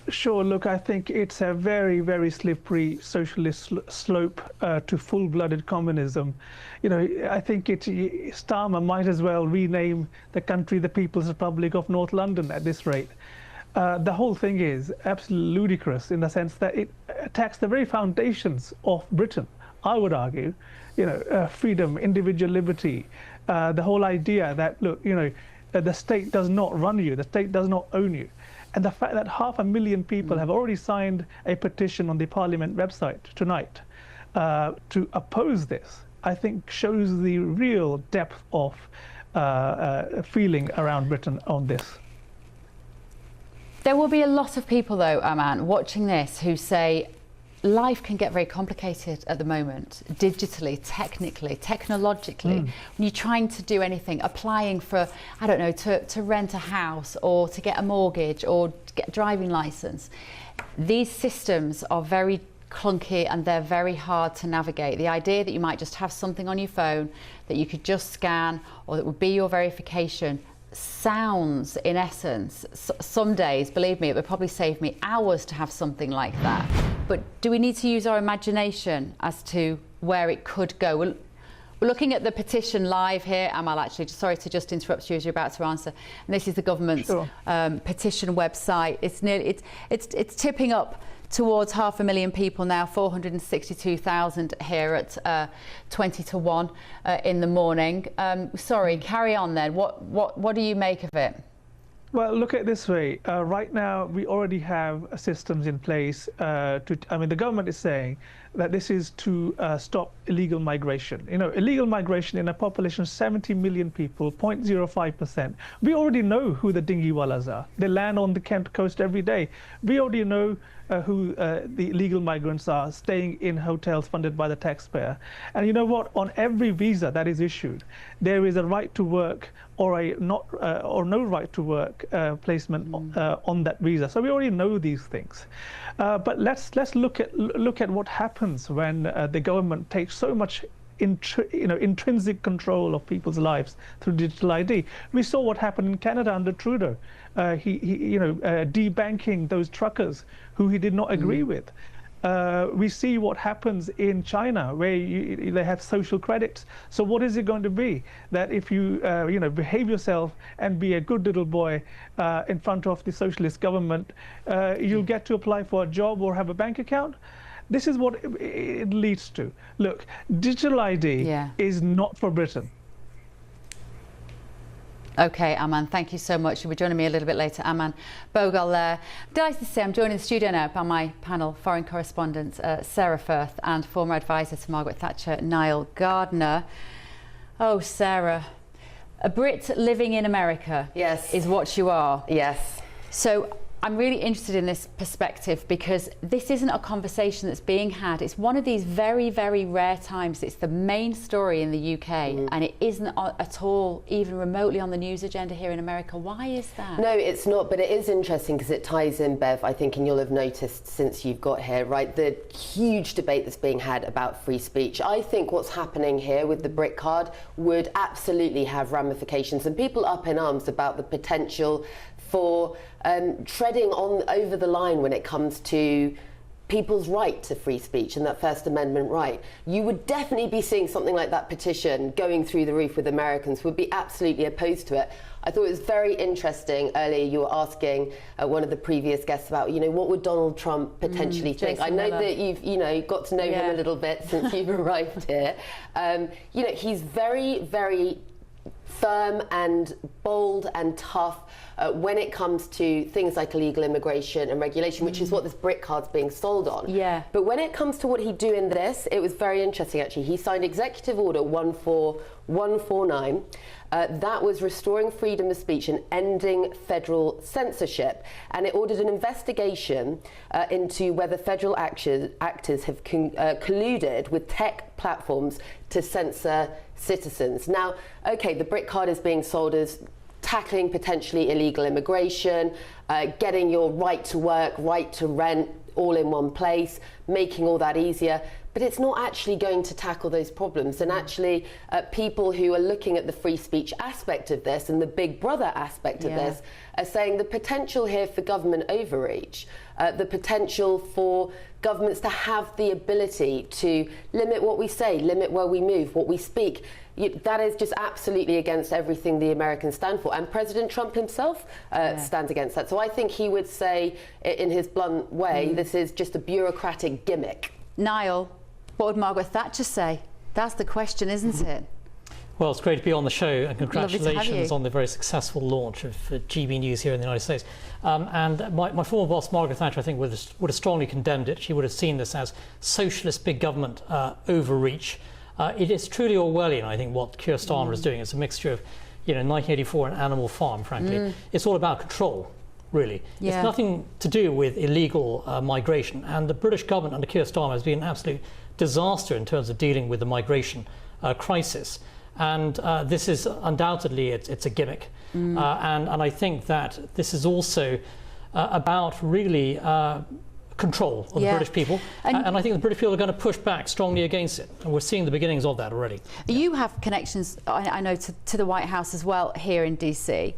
Sure, look, I think it's a very, very slippery socialist slope to full-blooded communism. You know, I think Starmer might as well rename the country the People's Republic of North London at this rate. The whole thing is absolutely ludicrous in the sense that it attacks the very foundations of Britain, I would argue. You know, freedom, individual liberty, the whole idea that, look, you know, the state does not run you, the state does not own you. And the fact that 500,000 people have already signed a petition on the Parliament website tonight to oppose this, I think shows the real depth of feeling around Britain on this. There will be a lot of people, though, Aman, watching this who say life can get very complicated at the moment, digitally, technically, technologically. When you're trying to do anything, applying for, I don't know, to rent a house or to get a mortgage or to get a driving licence. These systems are very clunky and they're very hard to navigate. The idea that you might just have something on your phone that you could just scan or that would be your verification sounds, in essence, some days, believe me, it would probably save me hours to have something like that. But do we need to use our imagination as to where it could go? We're looking at the petition live here. Amal, actually, sorry to just interrupt you as you're about to answer. And this is the government's petition website. It's tipping up towards 500,000 people now, 462,000 here at 20 to 1 in the morning. Sorry, carry on then. What do you make of it? Well, look at it this way. Right now, we already have systems in place I mean, the government is saying that this is to stop illegal migration. You know, illegal migration in a population of 70 million people, 0.05%. We already know who the dinghywalas are. They land on the Kent coast every day. We already know who the illegal migrants are, staying in hotels funded by the taxpayer. And you know what? On every visa that is issued, there is a right to work or a not or no right to work placement on that visa. So we already know these things. But let's look at what happens when the government takes so much intrinsic control of people's lives through digital ID. We saw what happened in Canada under Trudeau. Debanking those truckers who he did not agree with. We see what happens in China, where they have social credits. So what is it going to be? That if you behave yourself and be a good little boy in front of the socialist government, you'll get to apply for a job or have a bank account? This is what it leads to. Look, digital ID is not for Britain. OK, Aman, thank you so much. You'll be joining me a little bit later. Aman Bogle there. Delighted to say I'm joined in the studio now by my panel foreign correspondent Sarah Firth and former advisor to Margaret Thatcher, Niall Gardner. Oh, Sarah, a Brit living in America is what you are. Yes. So I'm really interested in this perspective because this isn't a conversation that's being had. It's one of these very, very rare times. It's the main story in the UK and it isn't at all even remotely on the news agenda here in America. Why is that? No, it's not, but it is interesting because it ties in, Bev, I think, and you'll have noticed since you've got here, right, the huge debate that's being had about free speech. I think what's happening here with the Brit card would absolutely have ramifications and people up in arms about the potential for treading over the line when it comes to people's right to free speech and that First Amendment right. You would definitely be seeing something like that petition going through the roof with Americans, would be absolutely opposed to it. I thought it was very interesting earlier you were asking one of the previous guests about, what would Donald Trump potentially think? Jason I know Miller. that you've, got to know him a little bit since you've arrived here. He's very, very firm and bold and tough when it comes to things like illegal immigration and regulation, which is what this Brit card's being sold on. Yeah. But when it comes to what he'd do in this, it was very interesting actually. He signed Executive Order 14149. That was restoring freedom of speech and ending federal censorship. And it ordered an investigation into whether federal actors have colluded with tech platforms to censor citizens. Now, okay, the Brit card is being sold as tackling potentially illegal immigration, getting your right to work, right to rent all in one place, making all that easier. But it's not actually going to tackle those problems. And actually, people who are looking at the free speech aspect of this and the big brother aspect of this are saying the potential here for government overreach, the potential for governments to have the ability to limit what we say, limit where we move, what we speak. That is just absolutely against everything the Americans stand for. And President Trump himself stands against that. So I think he would say, in his blunt way, this is just a bureaucratic gimmick. Niall, what would Margaret Thatcher say? That's the question, isn't it? Well, it's great to be on the show, and congratulations you. on the very successful launch of GB News here in the United States. And my former boss, Margaret Thatcher, I think would have strongly condemned it. She would have seen this as socialist big government overreach. It is truly Orwellian, I think, what Keir Starmer is doing. It's a mixture of, 1984 and Animal Farm, frankly. It's all about control, really. Yeah. It's nothing to do with illegal migration. And the British government under Keir Starmer has been an absolute disaster in terms of dealing with the migration crisis. And this is undoubtedly, it's a gimmick. And I think that this is also about really control of the British people. And I think the British people are going to push back strongly against it. And we're seeing the beginnings of that already. You have connections, I know, to the White House as well here in DC.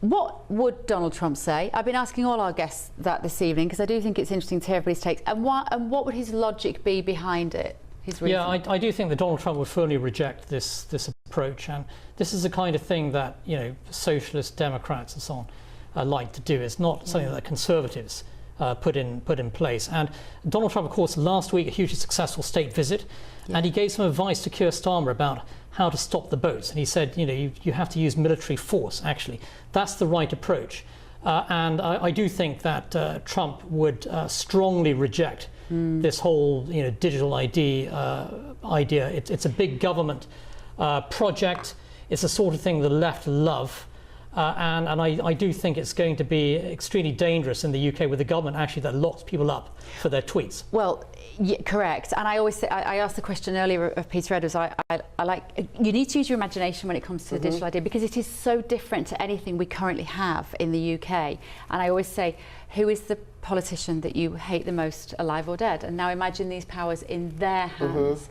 What would Donald Trump say? I've been asking all our guests that this evening because I do think it's interesting to hear everybody's takes. And what would his logic be behind it? Yeah, I do think that Donald Trump would firmly reject this approach, and this is the kind of thing that socialist Democrats and so on like to do. It's not something that conservatives put in place. And Donald Trump, of course, last week a hugely successful state visit, and he gave some advice to Keir Starmer about how to stop the boats. And he said, you have to use military force. Actually, that's the right approach. And I do think that Trump would strongly reject this whole digital ID idea. It's a big government project. It's the sort of thing the left love. And I do think it's going to be extremely dangerous in the UK with the government actually that locks people up for their tweets. Well, yeah, correct. And I always say, I asked the question earlier of Peter Edwards, I like, you need to use your imagination when it comes to the digital idea, because it is so different to anything we currently have in the UK. And I always say, who is the politician that you hate the most, alive or dead? And now imagine these powers in their hands.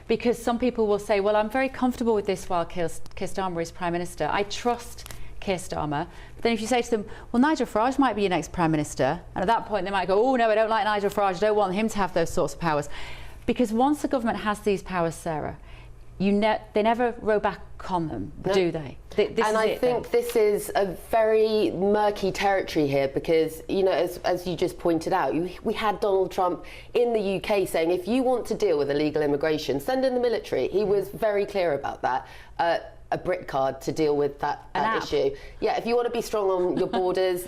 Because some people will say, well, I'm very comfortable with this while Keir Starmer is Prime Minister. I trust Keir Starmer. But then if you say to them, well, Nigel Farage might be your next Prime Minister, and at that point they might go, oh no, I don't like Nigel Farage, I don't want him to have those sorts of powers. Because once the government has these powers, Sarah, they never row back on them, do they? I think this is a very murky territory here because, as you just pointed out, we had Donald Trump in the UK saying, if you want to deal with illegal immigration, send in the military. He was very clear about that. A Brit card to deal with that issue. Yeah, if you want to be strong on your borders,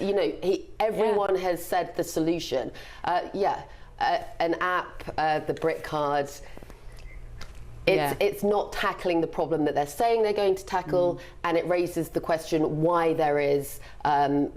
everyone has said the solution. An app, the Brit cards. It's not tackling the problem that they're saying they're going to tackle, and it raises the question why there is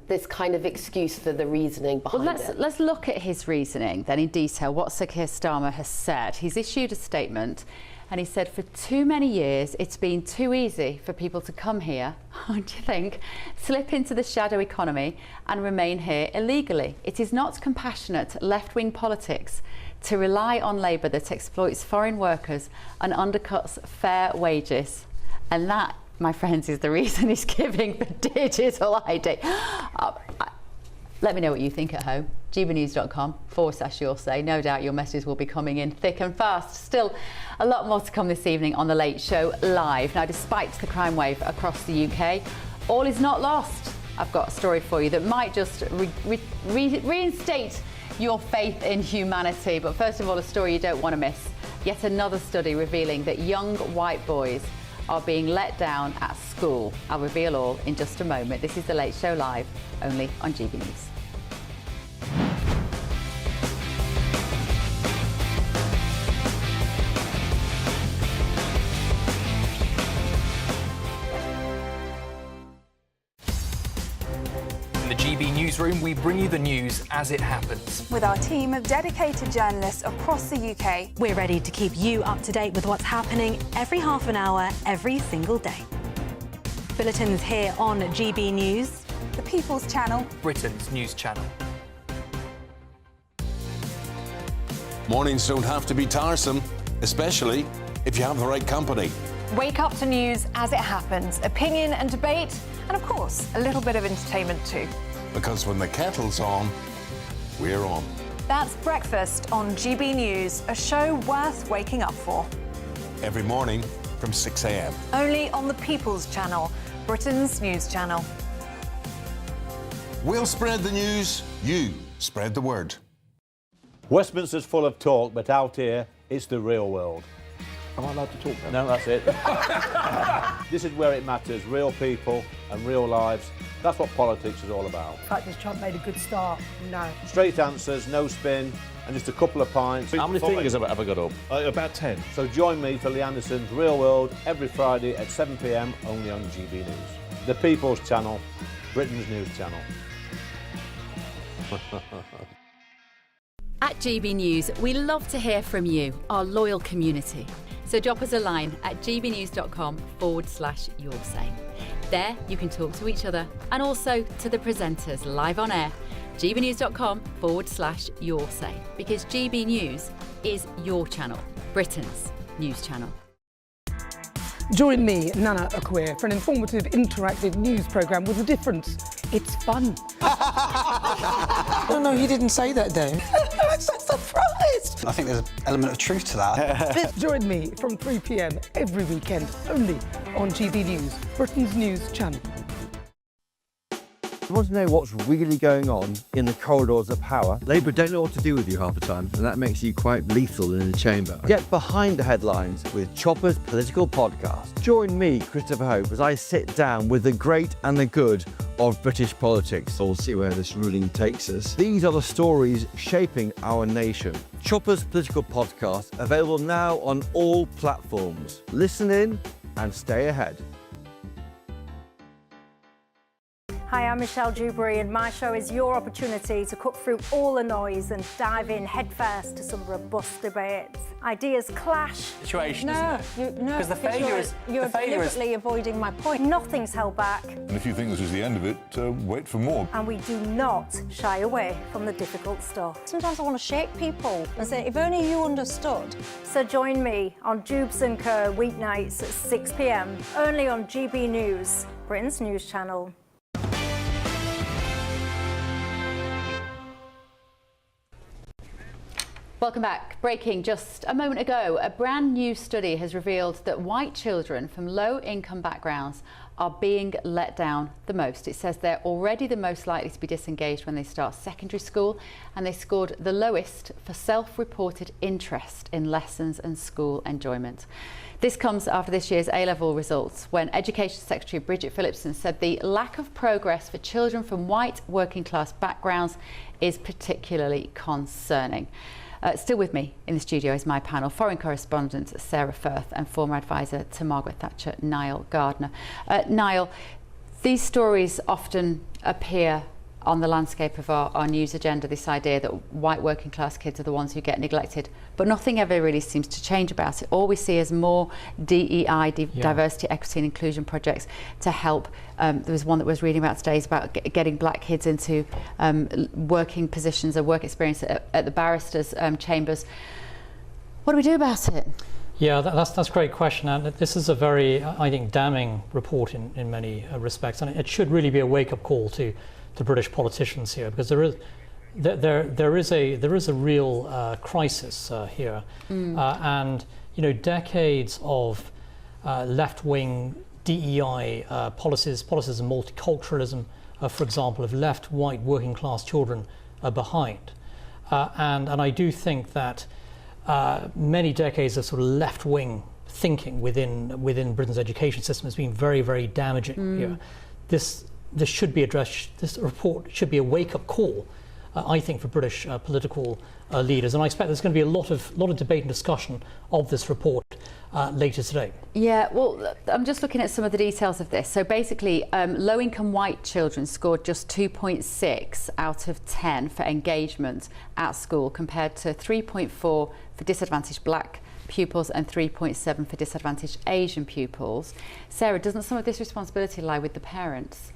this kind of excuse for the reasoning behind it. Let's look at his reasoning then in detail, what Sir Keir Starmer has said. He's issued a statement and he said, for too many years it's been too easy for people to come here, do you think, slip into the shadow economy and remain here illegally. It is not compassionate left-wing politics to rely on labour that exploits foreign workers and undercuts fair wages. And that, my friends, is the reason he's giving the digital ID. Let me know what you think at home. gbnews.com/your say. No doubt your messages will be coming in thick and fast. Still, a lot more to come this evening on The Late Show Live. Now, despite the crime wave across the UK, all is not lost. I've got a story for you that might just reinstate your faith in humanity. But first of all, a story you don't want to miss. Yet another study revealing that young white boys are being let down at school. I'll reveal all in just a moment. This is The Late Show Live, only on GB News. GB Newsroom, we bring you the news as it happens. With our team of dedicated journalists across the UK, we're ready to keep you up to date with what's happening every half an hour, every single day. Bulletins here on GB News, the People's Channel, Britain's news channel. Mornings don't have to be tiresome, especially if you have the right company. Wake up to news as it happens, opinion and debate, and of course, a little bit of entertainment too. Because when the kettle's on, we're on. That's Breakfast on GB News, a show worth waking up for. Every morning from 6 a.m. Only on the People's Channel, Britain's news channel. We'll spread the news, you spread the word. Westminster's full of talk, but out here, it's the real world. Am I allowed to talk now? No, that's it. This is where it matters, real people and real lives. That's what politics is all about. The fact is Trump made a good start. No. Straight answers, no spin, and just a couple of pints. How many fingers have I got up? About 10. So join me for Lee Anderson's Real World every Friday at 7 p.m. only on GB News. The People's Channel, Britain's news channel. At GB News, we love to hear from you, our loyal community. So drop us a line at gbnews.com/your say. There you can talk to each other and also to the presenters live on air. gbnews.com/your say, because GB News is your channel, Britain's news channel. Join me, Nana Akwe, for an informative, interactive news programme with a difference. It's fun. No, he didn't say that, Dave. I'm so surprised. I think there's an element of truth to that. Join me from 3 p.m. every weekend, only on GB News, Britain's news channel. You want to know what's really going on in the corridors of power? Labour don't know what to do with you half the time, and that makes you quite lethal in the chamber. Get behind the headlines with Chopper's Political Podcast. Join me, Christopher Hope, as I sit down with the great and the good of British politics. We'll see where this ruling takes us. These are the stories shaping our nation. Chopper's Political Podcast, available now on all platforms. Listen in and stay ahead. Hi, I'm Michelle Dewberry, and my show is your opportunity to cut through all the noise and dive in headfirst to some robust debates. Ideas clash. Situation, isn't it? No, because the failure is you're deliberately avoiding my point. Nothing's held back, And if you think this is the end of it, wait for more. and we do not shy away from the difficult stuff. Sometimes I want to shake people and say, if only you understood. So join me on Jubes and Co weeknights at 6 p.m. only on GB News, Britain's news channel. Welcome back. Breaking just a moment ago, a brand new study has revealed that white children from low-income backgrounds are being let down the most. It says they're already the most likely to be disengaged when they start secondary school, and they scored the lowest for self-reported interest in lessons and school enjoyment. This comes after this year's A-level results, when Education Secretary Bridget Phillipson said the lack of progress for children from white working-class backgrounds is particularly concerning. Still with me in the studio is my panel, foreign correspondent Sarah Firth and former advisor to Margaret Thatcher, Niall Gardner. Niall, these stories often appear on the landscape of our news agenda, this idea that white working class kids are the ones who get neglected, but nothing ever really seems to change about it. All we see is more DEI, diversity, equity and inclusion projects to help. There was one that I was reading about today, is about getting black kids into working positions or work experience at the barristers' chambers. What do we do about it? Yeah, that's a great question, and this is a very, I think, damning report in many respects, and it should really be a wake-up call to British politicians here, because there is a real crisis here, and decades of left-wing DEI policies of multiculturalism, for example, have left white working-class children behind, and I do think that many decades of sort of left-wing thinking within Britain's education system has been very, very damaging here. This should be addressed. This report should be a wake-up call, I think, for British political leaders. And I expect there's going to be a lot of debate and discussion of this report later today. Yeah, well, I'm just looking at some of the details of this. So basically, low-income white children scored just 2.6 out of 10 for engagement at school, compared to 3.4 for disadvantaged black pupils and 3.7 for disadvantaged Asian pupils. Sarah, doesn't some of this responsibility lie with the parents?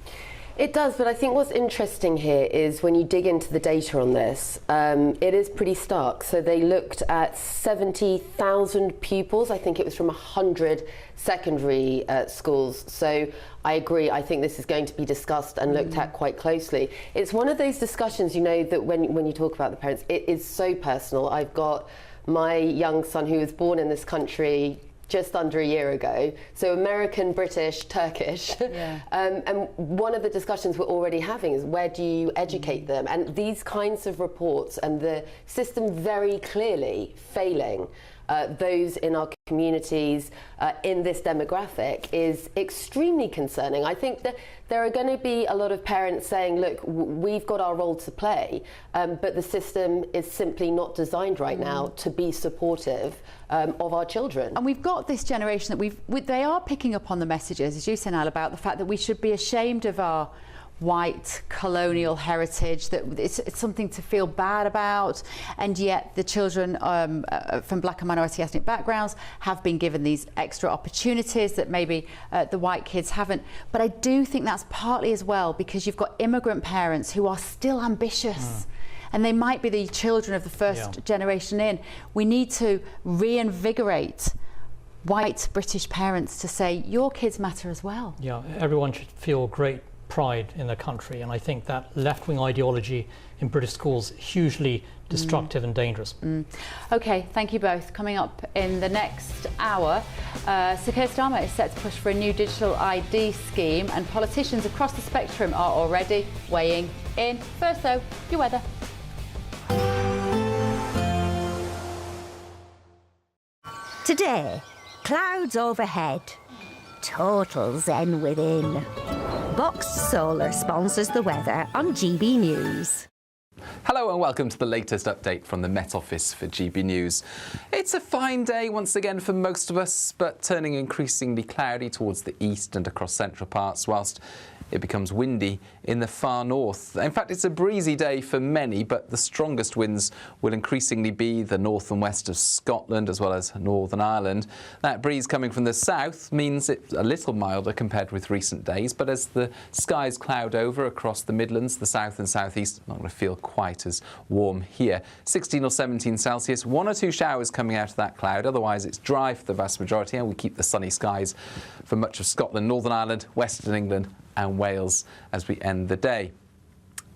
It does, but I think what's interesting here is when you dig into the data on this, it is pretty stark. So they looked at 70,000 pupils. I think it was from 100 secondary schools. So I agree. I think this is going to be discussed and looked at quite closely. It's one of those discussions, that when you talk about the parents, it is so personal. I've got my young son who was born in this country just under a year ago, so American, British, Turkish. Yeah. And one of the discussions we're already having is, where do you educate them? And these kinds of reports and the system very clearly failing those in our communities in this demographic is extremely concerning. I think that there are going to be a lot of parents saying, look, we've got our role to play, but the system is simply not designed right now to be supportive of our children. And we've got this generation that they are picking up on the messages, as you say, Niall, about the fact that we should be ashamed of our white colonial heritage, that it's something to feel bad about, and yet the children from black and minority ethnic backgrounds have been given these extra opportunities that maybe the white kids haven't. But I do think that's partly as well because you've got immigrant parents who are still ambitious. And they might be the children of the first generation in. We need to reinvigorate white British parents to say, your kids matter as well. Yeah, everyone should feel great pride in their country, and I think that left-wing ideology in British schools is hugely destructive and dangerous. Okay, thank you both. Coming up in the next hour, Sir Keir Starmer is set to push for a new digital ID scheme, and politicians across the spectrum are already weighing in. First though, your weather. Today, clouds overhead, total zen within. Box Solar sponsors the weather on GB News. Hello and welcome to the latest update from the Met Office for GB News. It's a fine day once again for most of us, but turning increasingly cloudy towards the east and across central parts, whilst it becomes windy in the far north. In fact, it's a breezy day for many, but the strongest winds will increasingly be the north and west of Scotland as well as Northern Ireland. That breeze coming from the south means it's a little milder compared with recent days, but as the skies cloud over across the Midlands, the south and southeast, not going to feel quite as warm here. 16 or 17 Celsius, 1 or 2 showers coming out of that cloud. Otherwise, it's dry for the vast majority, and we keep the sunny skies for much of Scotland, Northern Ireland, Western England and Wales as we end the day.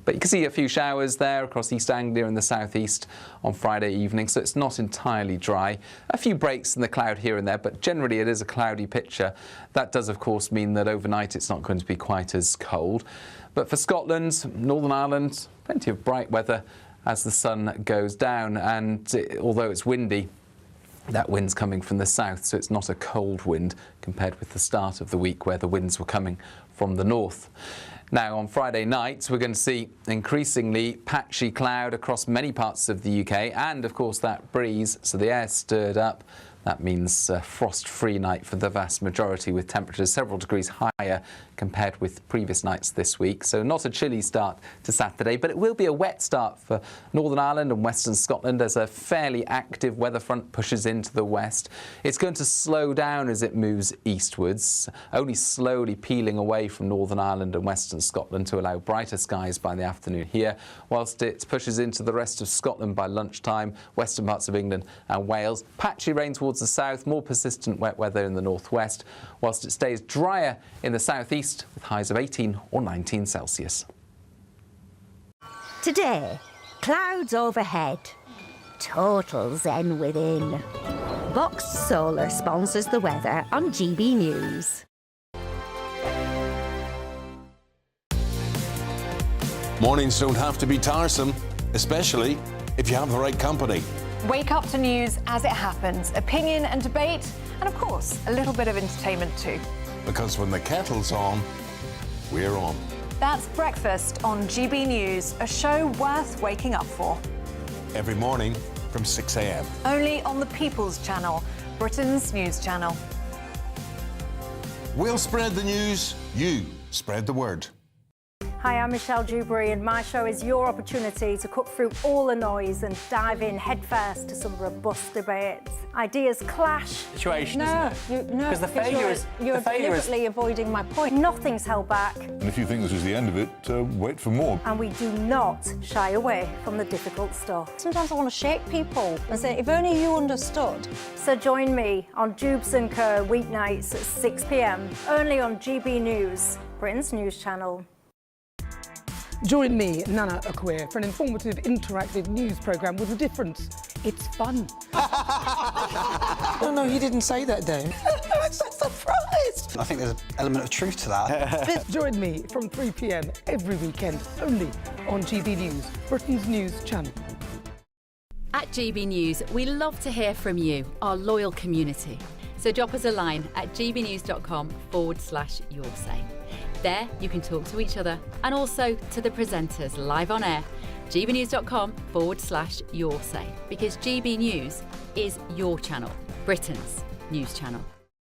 But you can see a few showers there across East Anglia and the southeast on Friday evening, so it's not entirely dry. A few breaks in the cloud here and there, but generally it is a cloudy picture. That does, of course, mean that overnight it's not going to be quite as cold. But for Scotland, Northern Ireland, plenty of bright weather as the sun goes down, and although it's windy, that wind's coming from the south, so it's not a cold wind compared with the start of the week where the winds were coming from the north. Now, on Friday night, we're going to see increasingly patchy cloud across many parts of the UK and, of course, that breeze, so the air stirred up. That means a frost-free night for the vast majority, with temperatures several degrees higher compared with previous nights this week. So not a chilly start to Saturday, but it will be a wet start for Northern Ireland and Western Scotland as a fairly active weather front pushes into the west. It's going to slow down as it moves eastwards, only slowly peeling away from Northern Ireland and Western Scotland to allow brighter skies by the afternoon here, whilst it pushes into the rest of Scotland by lunchtime, western parts of England and Wales. Patchy rain towards the south, more persistent wet weather in the northwest, whilst it stays drier in the southeast with highs of 18 or 19 Celsius. Today, clouds overhead, total zen within. Box Solar sponsors the weather on GB News. Mornings don't have to be tiresome, especially if you have the right company. Wake up to news as it happens, opinion and debate, and of course, a little bit of entertainment too. Because when the kettle's on, we're on. That's Breakfast on GB News, a show worth waking up for. Every morning from 6 a.m. Only on the People's Channel, Britain's news channel. We'll spread the news, you spread the word. Hi, I'm Michelle Dewberry, and my show is your opportunity to cut through all the noise and dive in headfirst to some robust debates. Ideas clash. Situation, no, isn't it? No, Because the failure is... You're deliberately avoiding my point. Nothing's held back. And if you think this is the end of it, wait for more. And we do not shy away from the difficult stuff. Sometimes I want to shake people and say, if only you understood. So join me on Jubes & Co. weeknights at 6 p.m, only on GB News, Britain's news channel. Join me, Nana Akwe, for an informative, interactive news programme with a difference. It's fun. No, he didn't say that, Dave. I'm so surprised. I think there's an element of truth to that. Join me from 3 p.m. every weekend, only on GB News, Britain's news channel. At GB News, we love to hear from you, our loyal community. So drop us a line at gbnews.com/yoursay. There you can talk to each other and also to the presenters live on air. gbnews.com/yoursay, because GB News is your channel, Britain's news channel.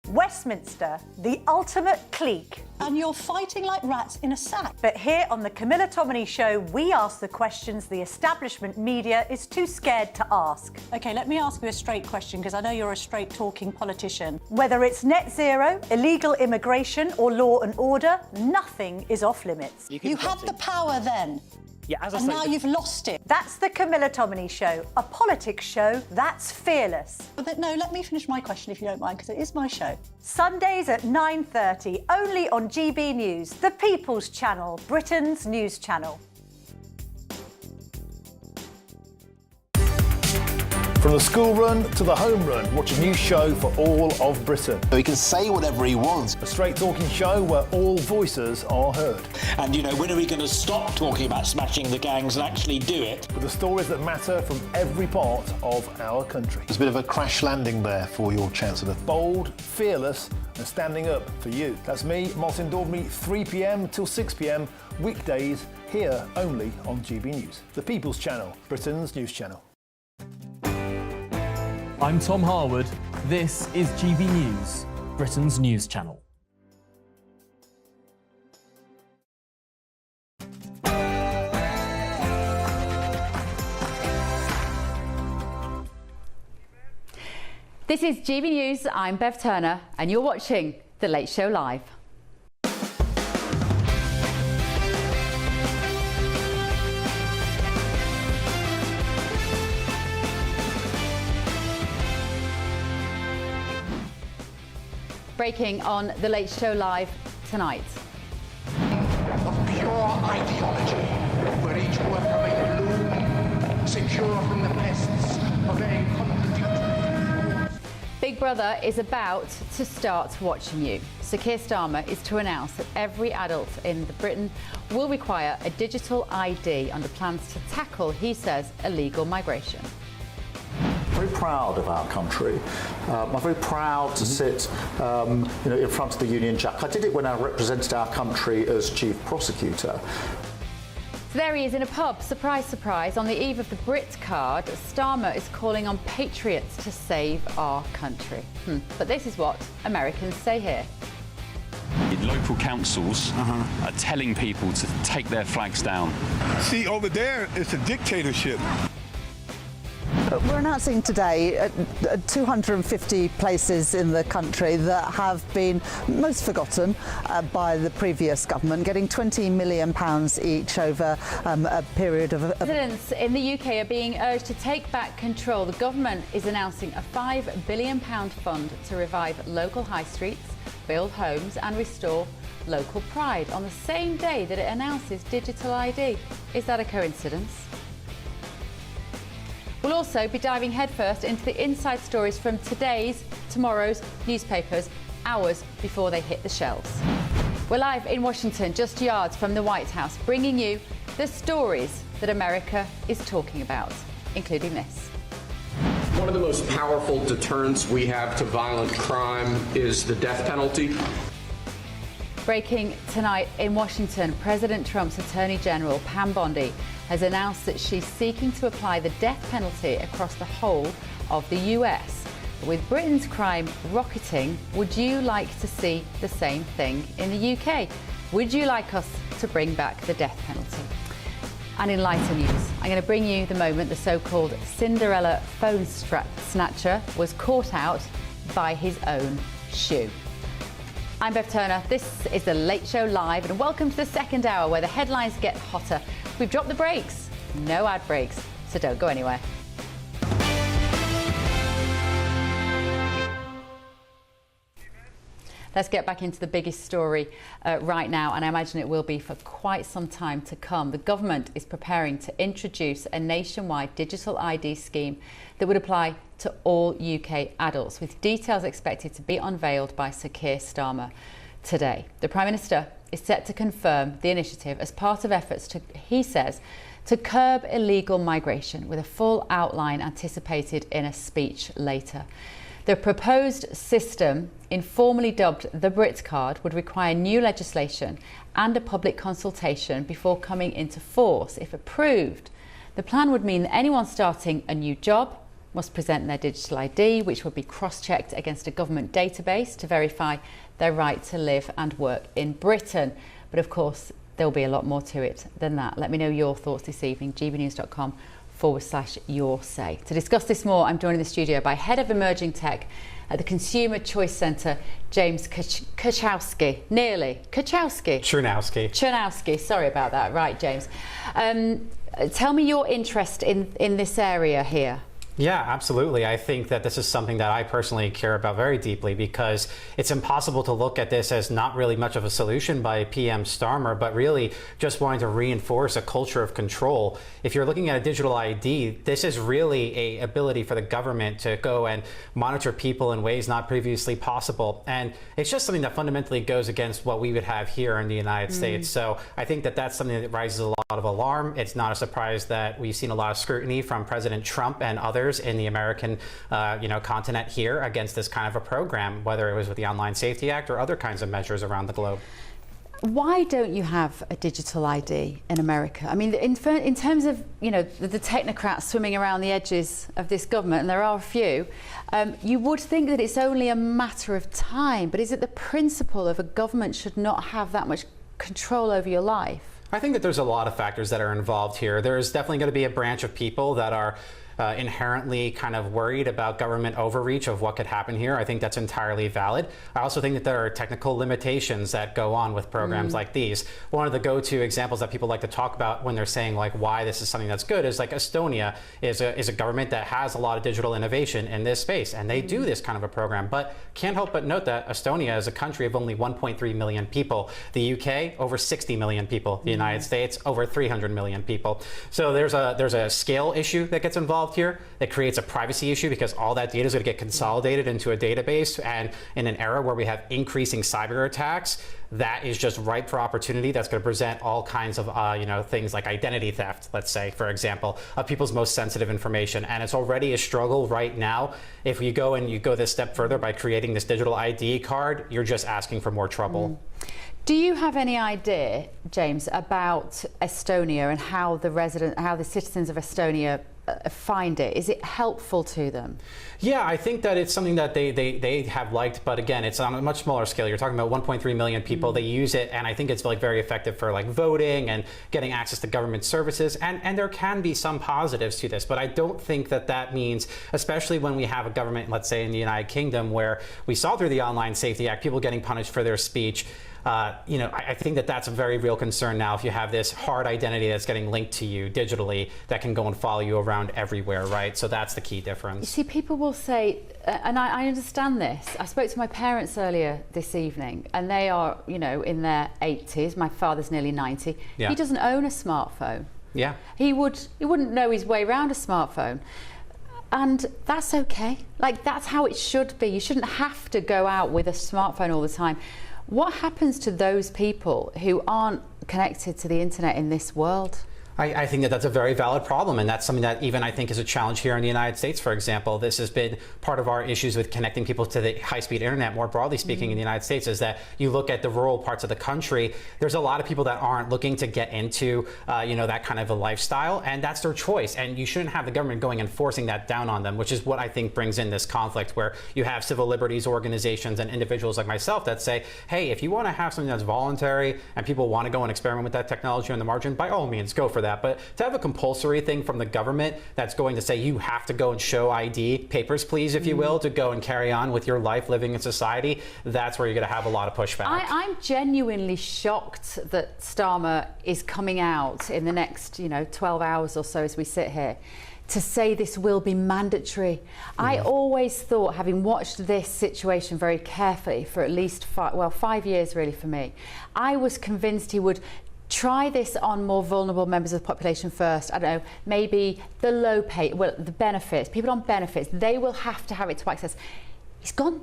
Westminster, the ultimate clique. And you're fighting like rats in a sack. But here on the Camilla Tominey Show, we ask the questions the establishment media is too scared to ask. OK, let me ask you a straight question, because I know you're a straight-talking politician. Whether it's net zero, illegal immigration or law and order, nothing is off limits. You had the power then. Yeah, as I and say, now you've lost it. That's the Camilla Tominey Show, a politics show that's fearless. No, let me finish my question if you don't mind, because it is my show. Sundays at 9:30, only on GB News, the People's Channel, Britain's news channel. From the school run to the home run, watch a new show for all of Britain. He can say whatever he wants. A straight talking show where all voices are heard. And, you know, when are we going to stop talking about smashing the gangs and actually do it? With the stories that matter from every part of our country. There's a bit of a crash landing there for your Chancellor. Bold, fearless and standing up for you. That's me, Martin Daubney, 3 p.m. till 6 p.m. weekdays, here only on GB News. The People's Channel, Britain's news channel. I'm Tom Harwood. This is GB News, Britain's news channel. This is GB News. I'm Bev Turner, and you're watching The Late Show Live. Breaking on The Late Show Live tonight. Of pure ideology, where each worker may bloom, secure from the pests of a contradictory. Big Brother is about to start watching you. Sir Keir Starmer is to announce that every adult in Britain will require a digital ID under plans to tackle, he says, illegal migration. Very proud of our country. I'm very proud to sit in front of the Union Jack. I did it when I represented our country as Chief Prosecutor. So there he is in a pub, surprise, surprise, on the eve of the Brit card. Starmer is calling on patriots to save our country. But this is what Americans say here. Local councils are telling people to take their flags down. See, over there, it's a dictatorship. We're announcing today 250 places in the country that have been most forgotten by the previous government, getting £20 million each over a period of... Residents in the UK are being urged to take back control. The government is announcing a £5 billion fund to revive local high streets, build homes and restore local pride on the same day that it announces digital ID. Is that a coincidence? We'll also be diving headfirst into the inside stories from tomorrow's newspapers, hours before they hit the shelves. We're live in Washington, just yards from the White House, bringing you the stories that America is talking about, including this. One of the most powerful deterrents we have to violent crime is the death penalty. Breaking tonight in Washington, President Trump's Attorney General, Pam Bondi, has announced that she's seeking to apply the death penalty across the whole of the US. But with Britain's crime rocketing, would you like to see the same thing in the UK? Would you like us to bring back the death penalty? And in lighter news, I'm going to bring you the moment the so-called Cinderella phone snatcher was caught out by his own shoe. I'm Bev Turner, this is The Late Show Live, and welcome to the second hour where the headlines get hotter. We've dropped the brakes, no ad breaks, so don't go anywhere. Let's get back into the biggest story right now, and I imagine it will be for quite some time to come. The government is preparing to introduce a nationwide digital ID scheme that would apply to all UK adults, with details expected to be unveiled by Sir Keir Starmer today. The Prime Minister is set to confirm the initiative as part of efforts to, he says, to curb illegal migration, with a full outline anticipated in a speech later. The proposed system, informally dubbed the Brit card, would require new legislation and a public consultation before coming into force. If approved, the plan would mean that anyone starting a new job must present their digital ID, which would be cross-checked against a government database to verify their right to live and work in Britain. But of course, there'll be a lot more to it than that. Let me know your thoughts this evening, gbnews.com/your say. To discuss this more, I'm joined in the studio by Head of Emerging Tech at the Consumer Choice Centre, James Kachowski. Nearly. Kachowski? Chernowski. Sorry about that. Right, James. Tell me your interest in this area here. Yeah, absolutely. I think that this is something that I personally care about very deeply, because it's impossible to look at this as not really much of a solution by PM Starmer, but really just wanting to reinforce a culture of control. If you're looking at a digital ID, this is really a ability for the government to go and monitor people in ways not previously possible. And it's just something that fundamentally goes against what we would have here in the United States. So I think that that's something that raises a lot of alarm. It's not a surprise that we've seen a lot of scrutiny from President Trump and others in the American continent here against this kind of a program, whether it was with the Online Safety Act or other kinds of measures around the globe. Why don't you have a digital ID in America? I mean, in terms of, the technocrats swimming around the edges of this government, and there are a few, you would think that it's only a matter of time, but is it the principle of a government should not have that much control over your life? I think that there's a lot of factors that are involved here. There's definitely going to be a branch of people that are inherently kind of worried about government overreach of what could happen here. I think that's entirely valid. I also think that there are technical limitations that go on with programs like these. One of the go-to examples that people like to talk about when they're saying like why this is something that's good is like Estonia is a government that has a lot of digital innovation in this space, and they do this kind of a program. But can't help but note that Estonia is a country of only 1.3 million people. The UK, over 60 million people. The United States, over 300 million people. So there's a scale issue that gets involved here that creates a privacy issue, because all that data is going to get consolidated into a database, and in an era where we have increasing cyber attacks, that is just ripe for opportunity. That's going to present all kinds of things like identity theft, let's say, for example, of people's most sensitive information. And it's already a struggle right now. If you go this step further by creating this digital ID card, you're just asking for more trouble. Do you have any idea, James, about Estonia and how the citizens of Estonia find it? Is it helpful to them? Yeah, I think that it's something that they have liked, but again, it's on a much smaller scale. You're talking about 1.3 million people. They use it, and I think it's like very effective for like voting and getting access to government services. And there can be some positives to this, but I don't think that that means, especially when we have a government, let's say in the United Kingdom, where we saw through the Online Safety Act people getting punished for their speech. I think that that's a very real concern now. If you have this hard identity that's getting linked to you digitally, that can go and follow you around everywhere, right? So that's the key difference. You see, people will say, and I understand this. I spoke to my parents earlier this evening, and they are, in their 80s. My father's nearly 90. Yeah. He doesn't own a smartphone. Yeah. He wouldn't know his way around a smartphone. And that's okay. Like, that's how it should be. You shouldn't have to go out with a smartphone all the time. What happens to those people who aren't connected to the internet in this world? I think that that's a very valid problem, and that's something that even I think is a challenge here in the United States, for example. This has been part of our issues with connecting people to the high-speed internet, more broadly speaking, in the United States, is that you look at the rural parts of the country, there's a lot of people that aren't looking to get into, that kind of a lifestyle, and that's their choice. And you shouldn't have the government going and forcing that down on them, which is what I think brings in this conflict, where you have civil liberties organizations and individuals like myself that say, hey, if you want to have something that's voluntary and people want to go and experiment with that technology on the margin, by all means, go for that. But to have a compulsory thing from the government that's going to say you have to go and show ID, papers please, if you will, to go and carry on with your life living in society, that's where you're going to have a lot of pushback. I'm genuinely shocked that Starmer is coming out in the next 12 hours or so as we sit here to say this will be mandatory. I always thought, having watched this situation very carefully for at least 5 years really for me, I was convinced he would try this on more vulnerable members of the population first. I don't know, maybe the low pay, the benefits, people on benefits, they will have to have it to access. He's gone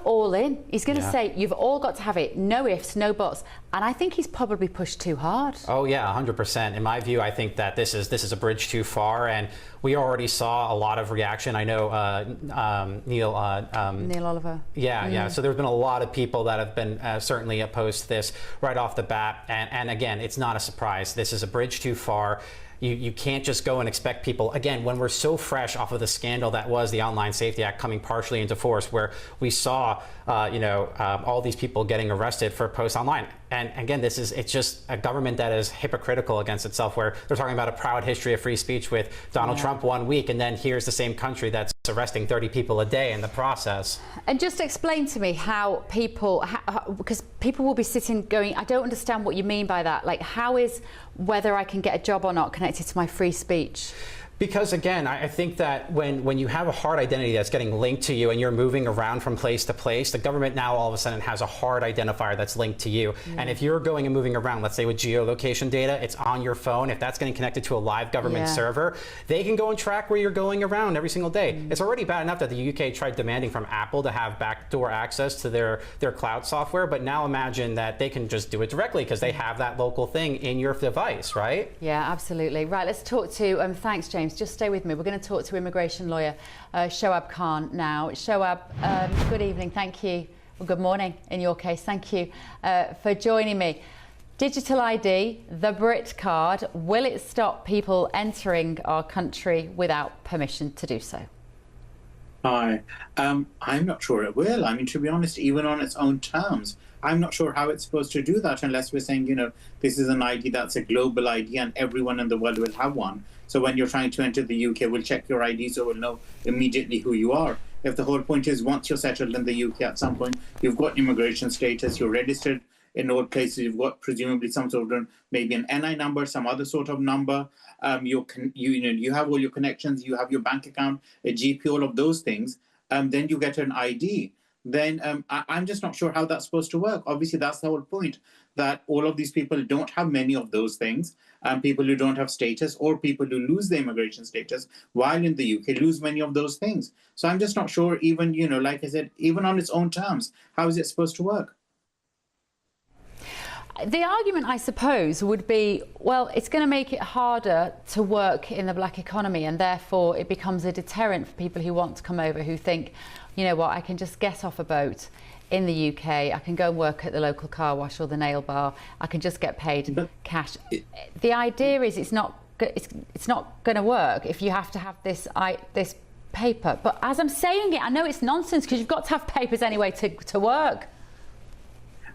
all in. He's going to say, you've all got to have it, no ifs, no buts. And I think he's probably pushed too hard. Oh yeah, 100%. In my view, I think that this is a bridge too far, and we already saw a lot of reaction. I know Neil Oliver. Yeah. So there's been a lot of people that have been certainly opposed to this right off the bat. And again, it's not a surprise. This is a bridge too far. You can't just go and expect people, again, when we're so fresh off of the scandal that was the Online Safety Act coming partially into force, where we saw, all these people getting arrested for posts online. And again, it's just a government that is hypocritical against itself, where they're talking about a proud history of free speech with Donald Trump 1 week, and then here's the same country that's arresting 30 people a day in the process. And just explain to me how because people will be sitting going, I don't understand what you mean by that. Like, how is whether I can get a job or not connected to my free speech? Because again, I think that when you have a hard identity that's getting linked to you and you're moving around from place to place, the government now all of a sudden has a hard identifier that's linked to you. And if you're going and moving around, let's say with geolocation data, it's on your phone. If that's getting connected to a live government server, they can go and track where you're going around every single day. It's already bad enough that the UK tried demanding from Apple to have backdoor access to their cloud software, but now imagine that they can just do it directly because they have that local thing in your device, right? Yeah, absolutely. Right, let's talk to, thanks James, just stay with me. We're going to talk to immigration lawyer Shoaib Khan now. Shoaib, good evening, thank you. Well, good morning in your case, thank you for joining me. Digital ID, the Brit card, will it stop people entering our country without permission to do so? Hi, I'm not sure it will. I mean, to be honest, even on its own terms, I'm not sure how it's supposed to do that unless we're saying, this is an ID that's a global ID and everyone in the world will have one. So when you're trying to enter the UK, we'll check your ID so we'll know immediately who you are. If the whole point is once you're settled in the UK at some point, you've got immigration status, you're registered in all places, you've got presumably some sort of maybe an NI number, some other sort of number. You have all your connections, you have your bank account, a GP, all of those things. Then you get an ID. Then I'm just not sure how that's supposed to work. Obviously, that's the whole point, that all of these people don't have many of those things. People who don't have status or people who lose their immigration status while in the UK lose many of those things. So I'm just not sure even, like I said, even on its own terms, how is it supposed to work? The argument, I suppose, would be, well, it's going to make it harder to work in the black economy and therefore it becomes a deterrent for people who want to come over, who think, you know what, I can just get off a boat in the UK, I can go and work at the local car wash or the nail bar, I can just get paid cash. The idea is it's not going to work if you have to have this paper. But as I'm saying it, I know it's nonsense because you've got to have papers anyway to work.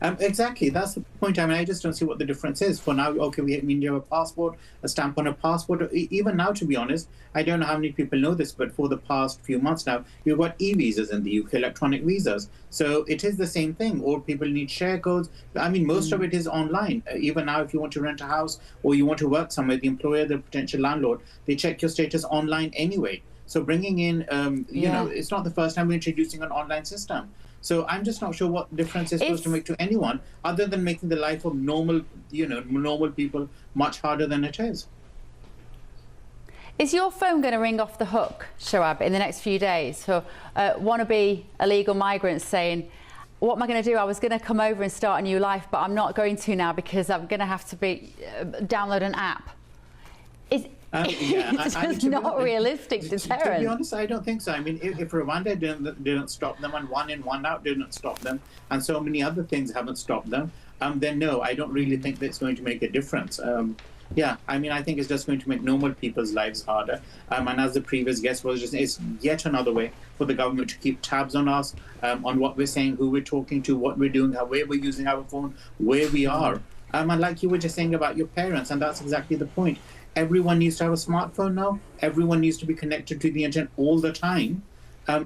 Exactly, that's the point. I mean, I just don't see what the difference is. For now, okay, we mean you have a passport, a stamp on a passport. Even now, to be honest, I don't know how many people know this, but for the past few months now, you've got e-visas in the UK, electronic visas. So it is the same thing. All people need share codes. I mean, most of it is online. Even now, if you want to rent a house or you want to work somewhere, the employer, the potential landlord, they check your status online anyway. So bringing in, it's not the first time we're introducing an online system. So I'm just not sure what difference it's supposed to make to anyone other than making the life of normal people much harder than it is. Is your phone going to ring off the hook, Shoaib, in the next few days for wannabe illegal migrants saying, what am I going to do? I was going to come over and start a new life, but I'm not going to now because I'm going to have to download an app. It's just not realistic deterrent. To be honest, I don't think so. I mean, if Rwanda didn't stop them and One In, One Out didn't stop them and so many other things haven't stopped them, then no, I don't really think that it's going to make a difference. I mean, I think it's just going to make normal people's lives harder. And as the previous guest was just, it's yet another way for the government to keep tabs on us, on what we're saying, who we're talking to, what we're doing, where we're using our phone, where we are. And like you were just saying about your parents, and that's exactly the point. Everyone needs to have a smartphone now. Everyone needs to be connected to the internet all the time.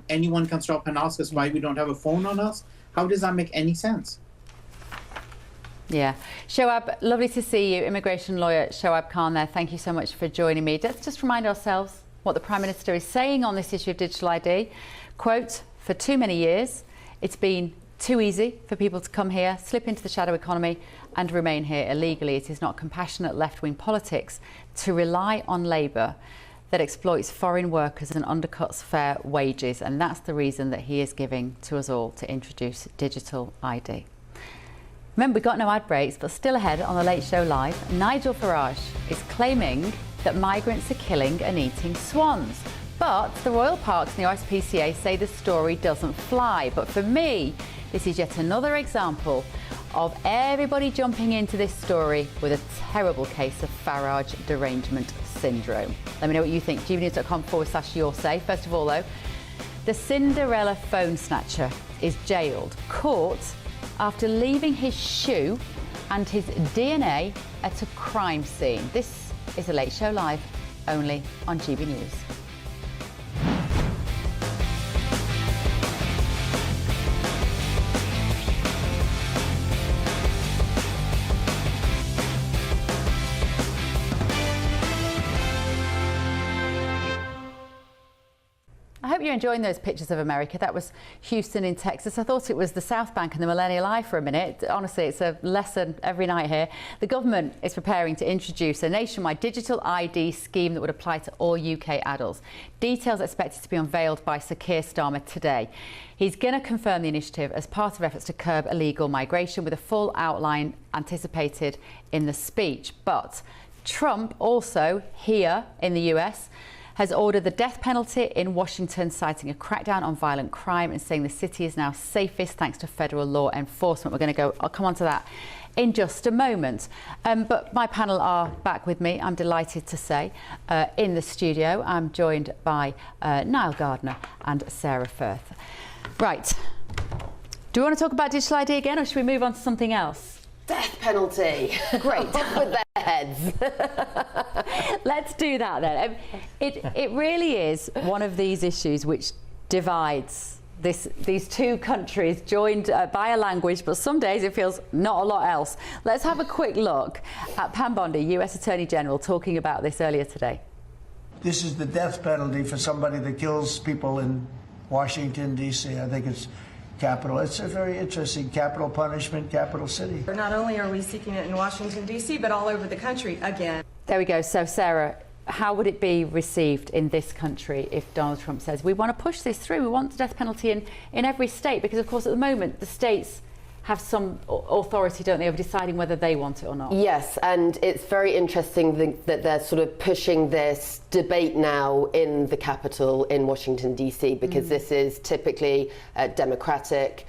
Anyone can stop and ask us why we don't have a phone on us. How does that make any sense? Yeah. Shoaib, lovely to see you. Immigration lawyer Shoaib Khan there. Thank you so much for joining me. Let's just remind ourselves what the Prime Minister is saying on this issue of digital ID. Quote, for too many years, it's been too easy for people to come here, slip into the shadow economy and remain here illegally. It is not compassionate left-wing politics to rely on labour that exploits foreign workers and undercuts fair wages. And that's the reason that he is giving to us all to introduce digital ID. Remember, we've got no ad breaks, but still ahead on The Late Show Live, Nigel Farage is claiming that migrants are killing and eating swans. But the Royal Parks and the RSPCA say the story doesn't fly. But for me, this is yet another example of everybody jumping into this story with a terrible case of Farage derangement syndrome. Let me know what you think. gbnews.com/your say. First of all, though, the Cinderella phone snatcher is jailed, caught after leaving his shoe and his DNA at a crime scene. This is The Late Show Live, only on GB News. I hope you're enjoying those pictures of America. That was Houston in Texas. I thought it was the South Bank and the Millennial Eye for a minute. Honestly, it's a lesson every night here. The government is preparing to introduce a nationwide digital ID scheme that would apply to all UK adults. Details expected to be unveiled by Sir Keir Starmer today. He's going to confirm the initiative as part of efforts to curb illegal migration, with a full outline anticipated in the speech. But Trump also, here in the US, has ordered the death penalty in Washington, citing a crackdown on violent crime and saying the city is now safest thanks to federal law enforcement. I'll come on to that in just a moment. But my panel are back with me, I'm delighted to say, in the studio. I'm joined by Niall Gardner and Sarah Firth. Right, do we want to talk about digital ID again, or should we move on to something else? Death penalty. Great. Off with their heads. Let's do that then. It really is one of these issues which divides these two countries joined by a language, but some days it feels not a lot else. Let's have a quick look at Pam Bondi, US Attorney General, talking about this earlier today. This is the death penalty for somebody that kills people in Washington, D.C. I think it's capital. It's a very interesting capital punishment, capital city. Not only are we seeking it in Washington, D.C., but all over the country again. There we go. So, Sarah, how would it be received in this country if Donald Trump says, we want to push this through, we want the death penalty in every state? Because, of course, at the moment, the states have some authority, don't they, of deciding whether they want it or not? Yes, and it's very interesting that they're sort of pushing this debate now in the Capitol in Washington, D.C., because this is typically democratic,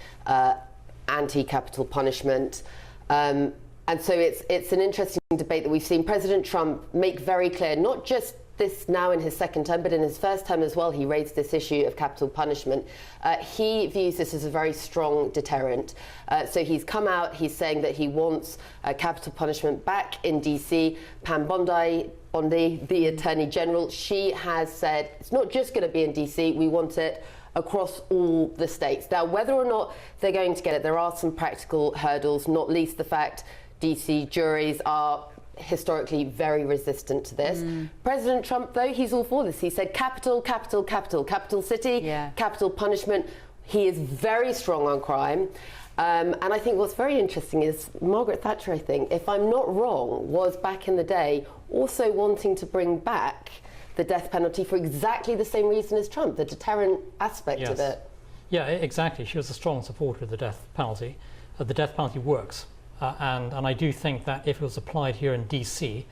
anti-capital punishment. And so it's an interesting debate that we've seen President Trump make very clear, not just this now in his second term, but in his first term as well, he raised this issue of capital punishment. He views this as a very strong deterrent. So he's come out, he's saying that he wants capital punishment back in DC. Pam Bondi, the Attorney General, she has said it's not just going to be in DC, we want it across all the states. Now, whether or not they're going to get it, there are some practical hurdles, not least the fact DC juries are historically very resistant to this. President Trump, though, he's all for this. He said capital, capital, capital, capital city, capital punishment. He is very strong on crime. And I think what's very interesting is Margaret Thatcher, I think, if I'm not wrong, was back in the day also wanting to bring back the death penalty for exactly the same reason as Trump, the deterrent aspect of it. Yeah, exactly. She was a strong supporter of the death penalty. The death penalty works. And I do think that if it was applied here in DC,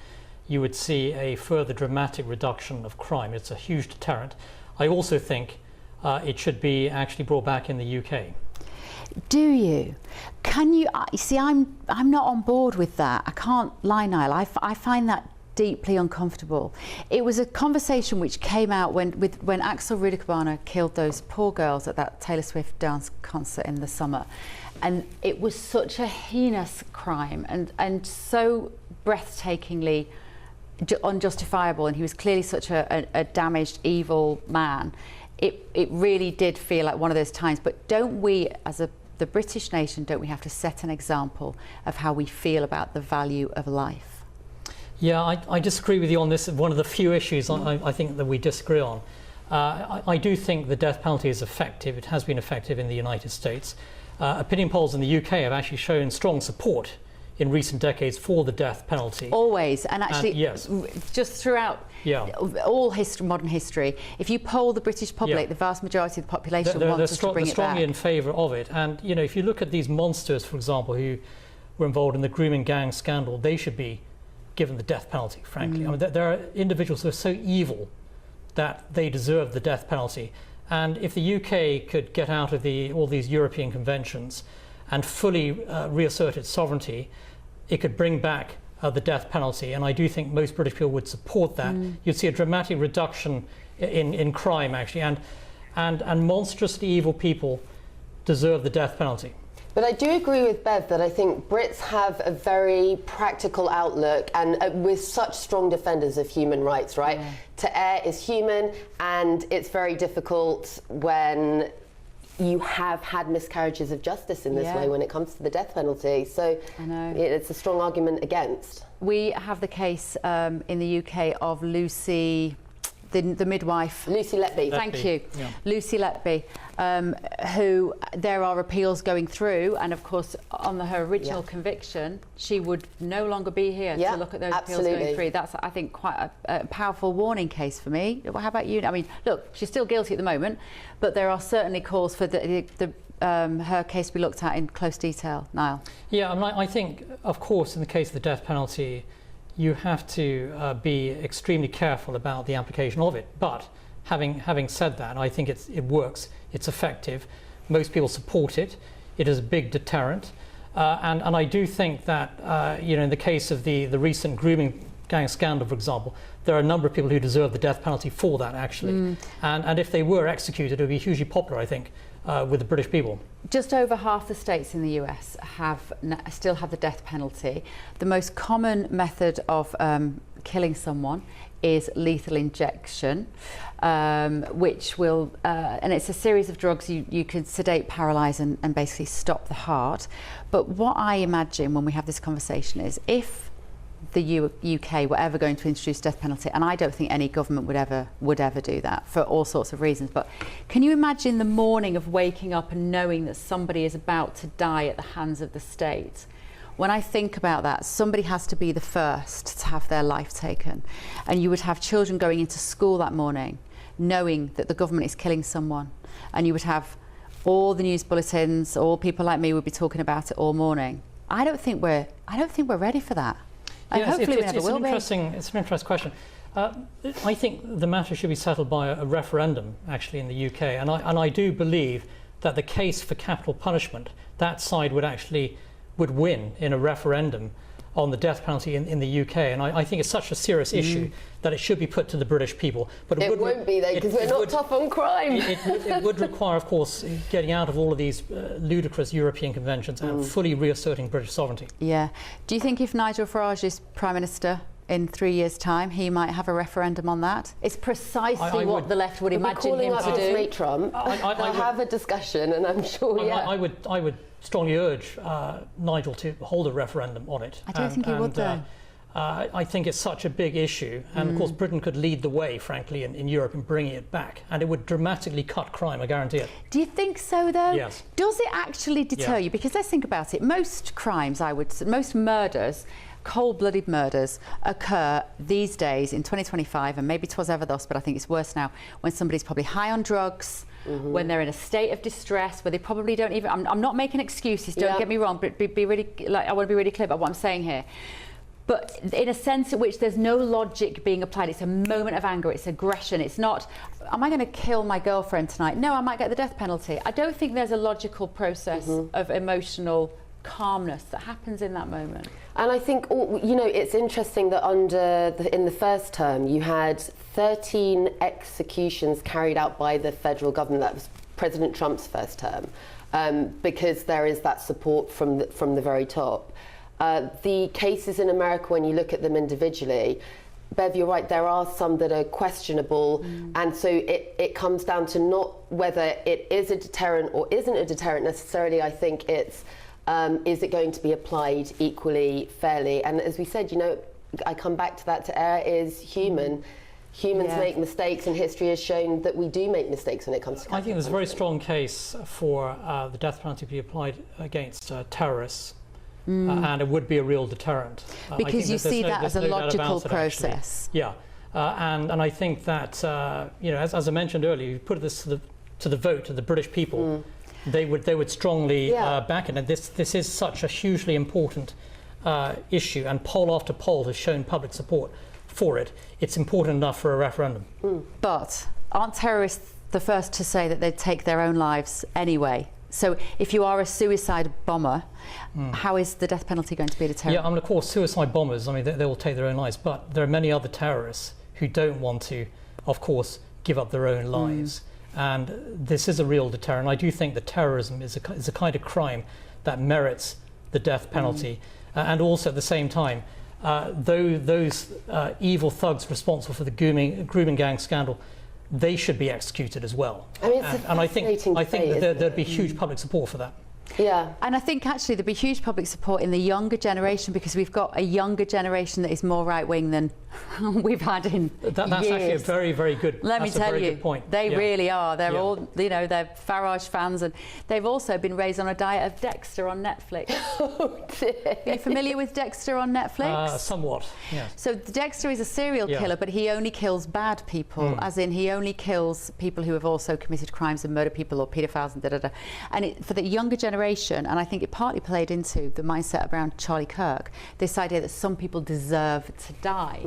you would see a further dramatic reduction of crime. It's a huge deterrent. I also think it should be actually brought back in the UK. Do you? Can you see? I'm not on board with that. I can't lie, Niall. I find that deeply uncomfortable. It was a conversation which came out when Axel Rudikbana killed those poor girls at that Taylor Swift dance concert in the summer. And it was such a heinous crime and so breathtakingly unjustifiable, and he was clearly such a damaged, evil man. It really did feel like one of those times. But don't we, as the British nation, don't we have to set an example of how we feel about the value of life? Yeah, I disagree with you on this. One of the few issues I think that we disagree on. I do think the death penalty is effective. It has been effective in the United States. Opinion polls in the UK have actually shown strong support in recent decades for the death penalty. Always, and actually, yes, just throughout all modern history, if you poll the British public, the vast majority of the population wants us to bring it back. They're strongly in favour of it. And you know, if you look at these monsters, for example, who were involved in the grooming gang scandal, they should be given the death penalty, frankly. I mean, there are individuals who are so evil that they deserve the death penalty. And if the UK could get out of all these European conventions and fully reassert its sovereignty, it could bring back the death penalty. And I do think most British people would support that. You'd see a dramatic reduction in crime, actually. And monstrously evil people deserve the death penalty. But I do agree with Bev that I think Brits have a very practical outlook, and we're such strong defenders of human rights, right? Yeah. To err is human, and it's very difficult when you have had miscarriages of justice in this way when it comes to the death penalty. So it's a strong argument against. We have the case in the UK of Lucy, the midwife. Lucy Letby. Thank you. Yeah. Lucy Letby, who there are appeals going through, and of course on her original conviction, she would no longer be here to look at those appeals going through. That's, I think, quite a powerful warning case for me. How about you? I mean, look, she's still guilty at the moment, but there are certainly calls for her case to be looked at in close detail. Niall? Yeah, I mean, I think, of course, in the case of the death penalty, you have to be extremely careful about the application of it. But having said that, I think it works, it's effective. Most people support it. It is a big deterrent. And I do think that, in the case of the recent grooming gang scandal, for example, there are a number of people who deserve the death penalty for that, actually. And if they were executed, it would be hugely popular, I think, with the British people. Just over half the states in the US still have the death penalty. The most common method of killing someone is lethal injection, which will, and it's a series of drugs you can sedate, paralyse and basically stop the heart. But what I imagine when we have this conversation is if the UK were ever going to introduce death penalty, and I don't think any government would ever do that for all sorts of reasons, but can you imagine the morning of waking up and knowing that somebody is about to die at the hands of the state? When I think about that, somebody has to be the first to have their life taken, and you would have children going into school that morning knowing that the government is killing someone, and you would have all the news bulletins, all people like me would be talking about it all morning. I don't think we're ready for that. And hopefully we never will be. It's an interesting question. I think the matter should be settled by a referendum, actually, in the UK, and I do believe that the case for capital punishment, that side would win in a referendum on the death penalty in the UK, and I think it's such a serious issue that it should be put to the British people. But it won't be, though, because we're not tough on crime. It would require, of course, getting out of all of these ludicrous European conventions and fully reasserting British sovereignty. Yeah. Do you think if Nigel Farage is Prime Minister in 3 years' time, he might have a referendum on that? It's precisely what the left would imagine him to do. Calling Trump, they'll have a discussion, and I'm sure. I would strongly urge Nigel to hold a referendum on it. I don't think he would, though. I think it's such a big issue, and of course Britain could lead the way, frankly, in Europe in bringing it back, and it would dramatically cut crime, I guarantee it. Do you think so, though? Yes. Does it actually deter you? Because let's think about it. Most crimes, most murders, cold-blooded murders, occur these days in 2025, and maybe 'twas ever thus, but I think it's worse now, when somebody's probably high on drugs, when they're in a state of distress, where they probably don't even... I'm not making excuses, don't get me wrong, but be really, I want to be really clear about what I'm saying here. But in a sense in which there's no logic being applied, it's a moment of anger, it's aggression, it's not, am I going to kill my girlfriend tonight? No, I might get the death penalty. I don't think there's a logical process of emotional calmness that happens in that moment. And I think, it's interesting that in the first term, you had 13 executions carried out by the federal government. That was President Trump's first term, because there is that support from the very top. The cases in America, when you look at them individually, Bev, you're right, there are some that are questionable, and so it comes down to not whether it is a deterrent or isn't a deterrent necessarily. I think it's is it going to be applied equally fairly? And as we said, I come back to that, to err is human. Humans make mistakes, and history has shown that we do make mistakes when it comes to capital. I think there's a very strong case for the death penalty to be applied against terrorists. And it would be a real deterrent. Because you see that as a logical process. And I think that, as I mentioned earlier, you put this to the vote, to the British people, they would strongly back it. And this is such a hugely important issue, and poll after poll has shown public support for it. It's important enough for a referendum. But aren't terrorists the first to say that they'd take their own lives anyway? So if you are a suicide bomber, how is the death penalty going to be a deterrent? Yeah, of course, suicide bombers, they will take their own lives, but there are many other terrorists who don't want to, of course, give up their own lives. And this is a real deterrent. I do think that terrorism is a kind of crime that merits the death penalty. And also at the same time, those evil thugs responsible for the grooming gang scandal, they should be executed as well. I mean, and I think that there'd be huge public support for that. Yeah. And I think actually there'd be huge public support in the younger generation, because we've got a younger generation that is more right-wing than we've had in That's years. actually a very, very good Let me tell you, good point. they really are. They're Yeah. all, you know, they're Farage fans, and they've also been raised on a diet of Dexter on Netflix. Are you familiar with Dexter on Netflix? Somewhat, yes. So Dexter is a serial Yeah. killer, but he only kills bad people, as in he only kills people who have also committed crimes and murdered people or paedophiles and da-da-da. And for the younger generation, and I think it partly played into the mindset around Charlie Kirk, this idea that some people deserve to die.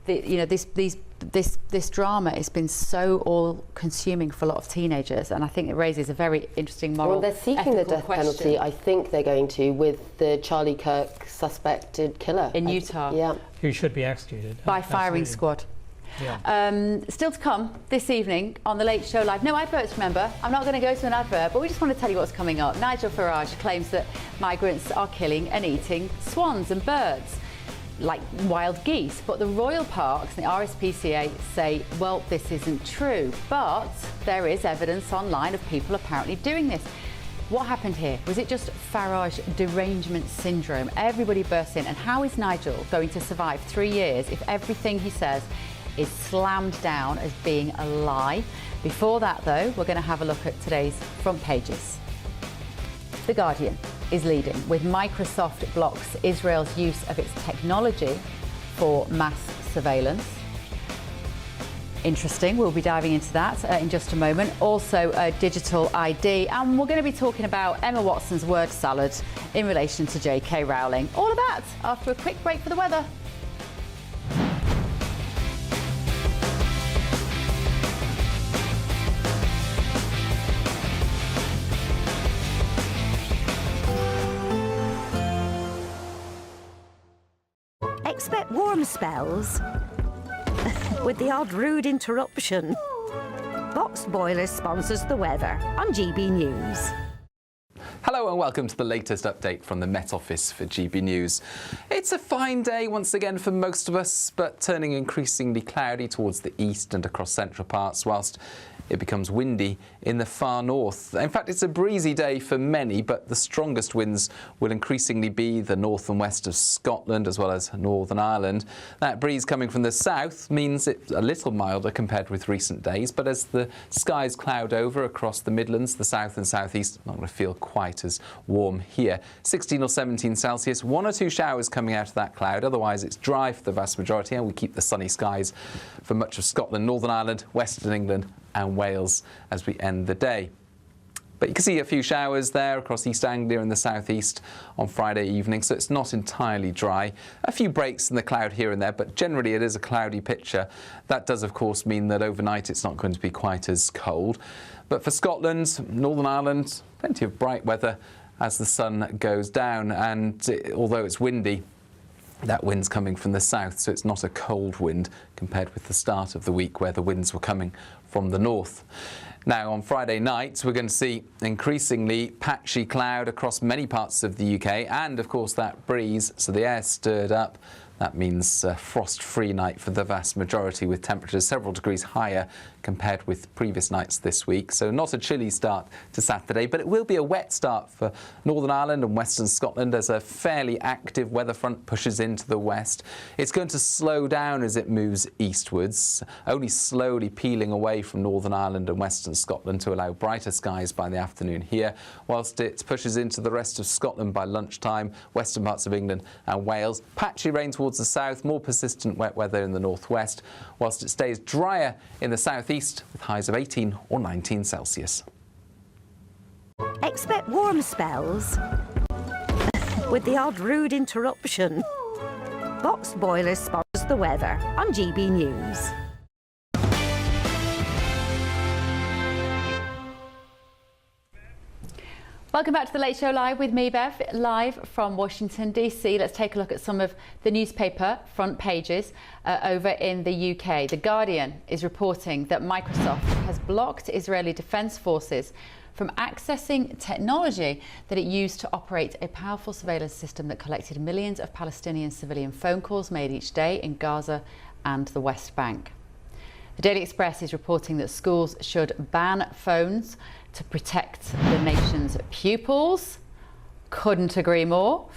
You know, this drama has been so all-consuming for a lot of teenagers, and I think it raises a very interesting moral, well, they're seeking the death question. penalty. I think they're going to, with the Charlie Kirk suspected killer in Utah. Yeah, who should be executed by firing squad. Yeah. Still to come this evening on The Late Show Live. No adverts, remember. I'm not going to go to an advert, but we just want to tell you what's coming up. Nigel Farage claims that migrants are killing and eating swans and birds, like wild geese. But the royal parks and the RSPCA say, well, this isn't true. But there is evidence online of people apparently doing this. What happened here? Was it just Farage derangement syndrome? Everybody burst in. And how is Nigel going to survive 3 years if everything he says is slammed down as being a lie? Before that, though, we're going to have a look at today's front pages. The Guardian is leading with Microsoft blocks Israel's use of its technology for mass surveillance. Interesting, we'll be diving into that in just a moment. Also, digital ID, and we're going to be talking about Emma Watson's word salad in relation to J.K. Rowling. All of that after a quick break for the weather. Expect warm spells with the odd rude interruption. Box Boilers sponsors the weather on GB News. Hello and welcome to the latest update from the Met Office for GB News. It's a fine day once again for most of us, but turning increasingly cloudy towards the east and across central parts, whilst it becomes windy in the far north. In fact, it's a breezy day for many, but the strongest winds will increasingly be the north and west of Scotland as well as Northern Ireland. That breeze coming from the south means it's a little milder compared with recent days, but as the skies cloud over across the Midlands, the south and southeast, not going to feel quite as warm here. 16 or 17 Celsius, 1 or 2 showers coming out of that cloud. Otherwise, it's dry for the vast majority, and we keep the sunny skies for much of Scotland, Northern Ireland, Western England and Wales as we end the day. But you can see a few showers there across East Anglia and the southeast on Friday evening, so it's not entirely dry. A few breaks in the cloud here and there, but generally it is a cloudy picture. That does, of course, mean that overnight it's not going to be quite as cold. But for Scotland, Northern Ireland, plenty of bright weather as the sun goes down, and although it's windy, that wind's coming from the south, so it's not a cold wind compared with the start of the week where the winds were coming from the north. Now, on Friday night, we're going to see increasingly patchy cloud across many parts of the UK, and of course that breeze, so the air stirred up. That means a frost-free night for the vast majority, with temperatures several degrees higher compared with previous nights this week. So not a chilly start to Saturday, but it will be a wet start for Northern Ireland and Western Scotland as a fairly active weather front pushes into the west. It's going to slow down as it moves eastwards, only slowly peeling away from Northern Ireland and Western Scotland to allow brighter skies by the afternoon here, whilst it pushes into the rest of Scotland by lunchtime, western parts of England and Wales. Patchy rain towards the south, more persistent wet weather in the northwest, whilst it stays drier in the southeast with highs of 18 or 19 Celsius. Expect warm spells with the odd rude interruption. Box Boilers sponsors the weather on GB News. Welcome back to The Late Show Live with me, Bev, live from Washington, D.C. Let's take a look at some of the newspaper front pages over in the UK. The Guardian is reporting that Microsoft has blocked Israeli Defense Forces from accessing technology that it used to operate a powerful surveillance system that collected millions of Palestinian civilian phone calls made each day in Gaza and the West Bank. The Daily Express is reporting that schools should ban phones to protect the nation's pupils. Couldn't agree more.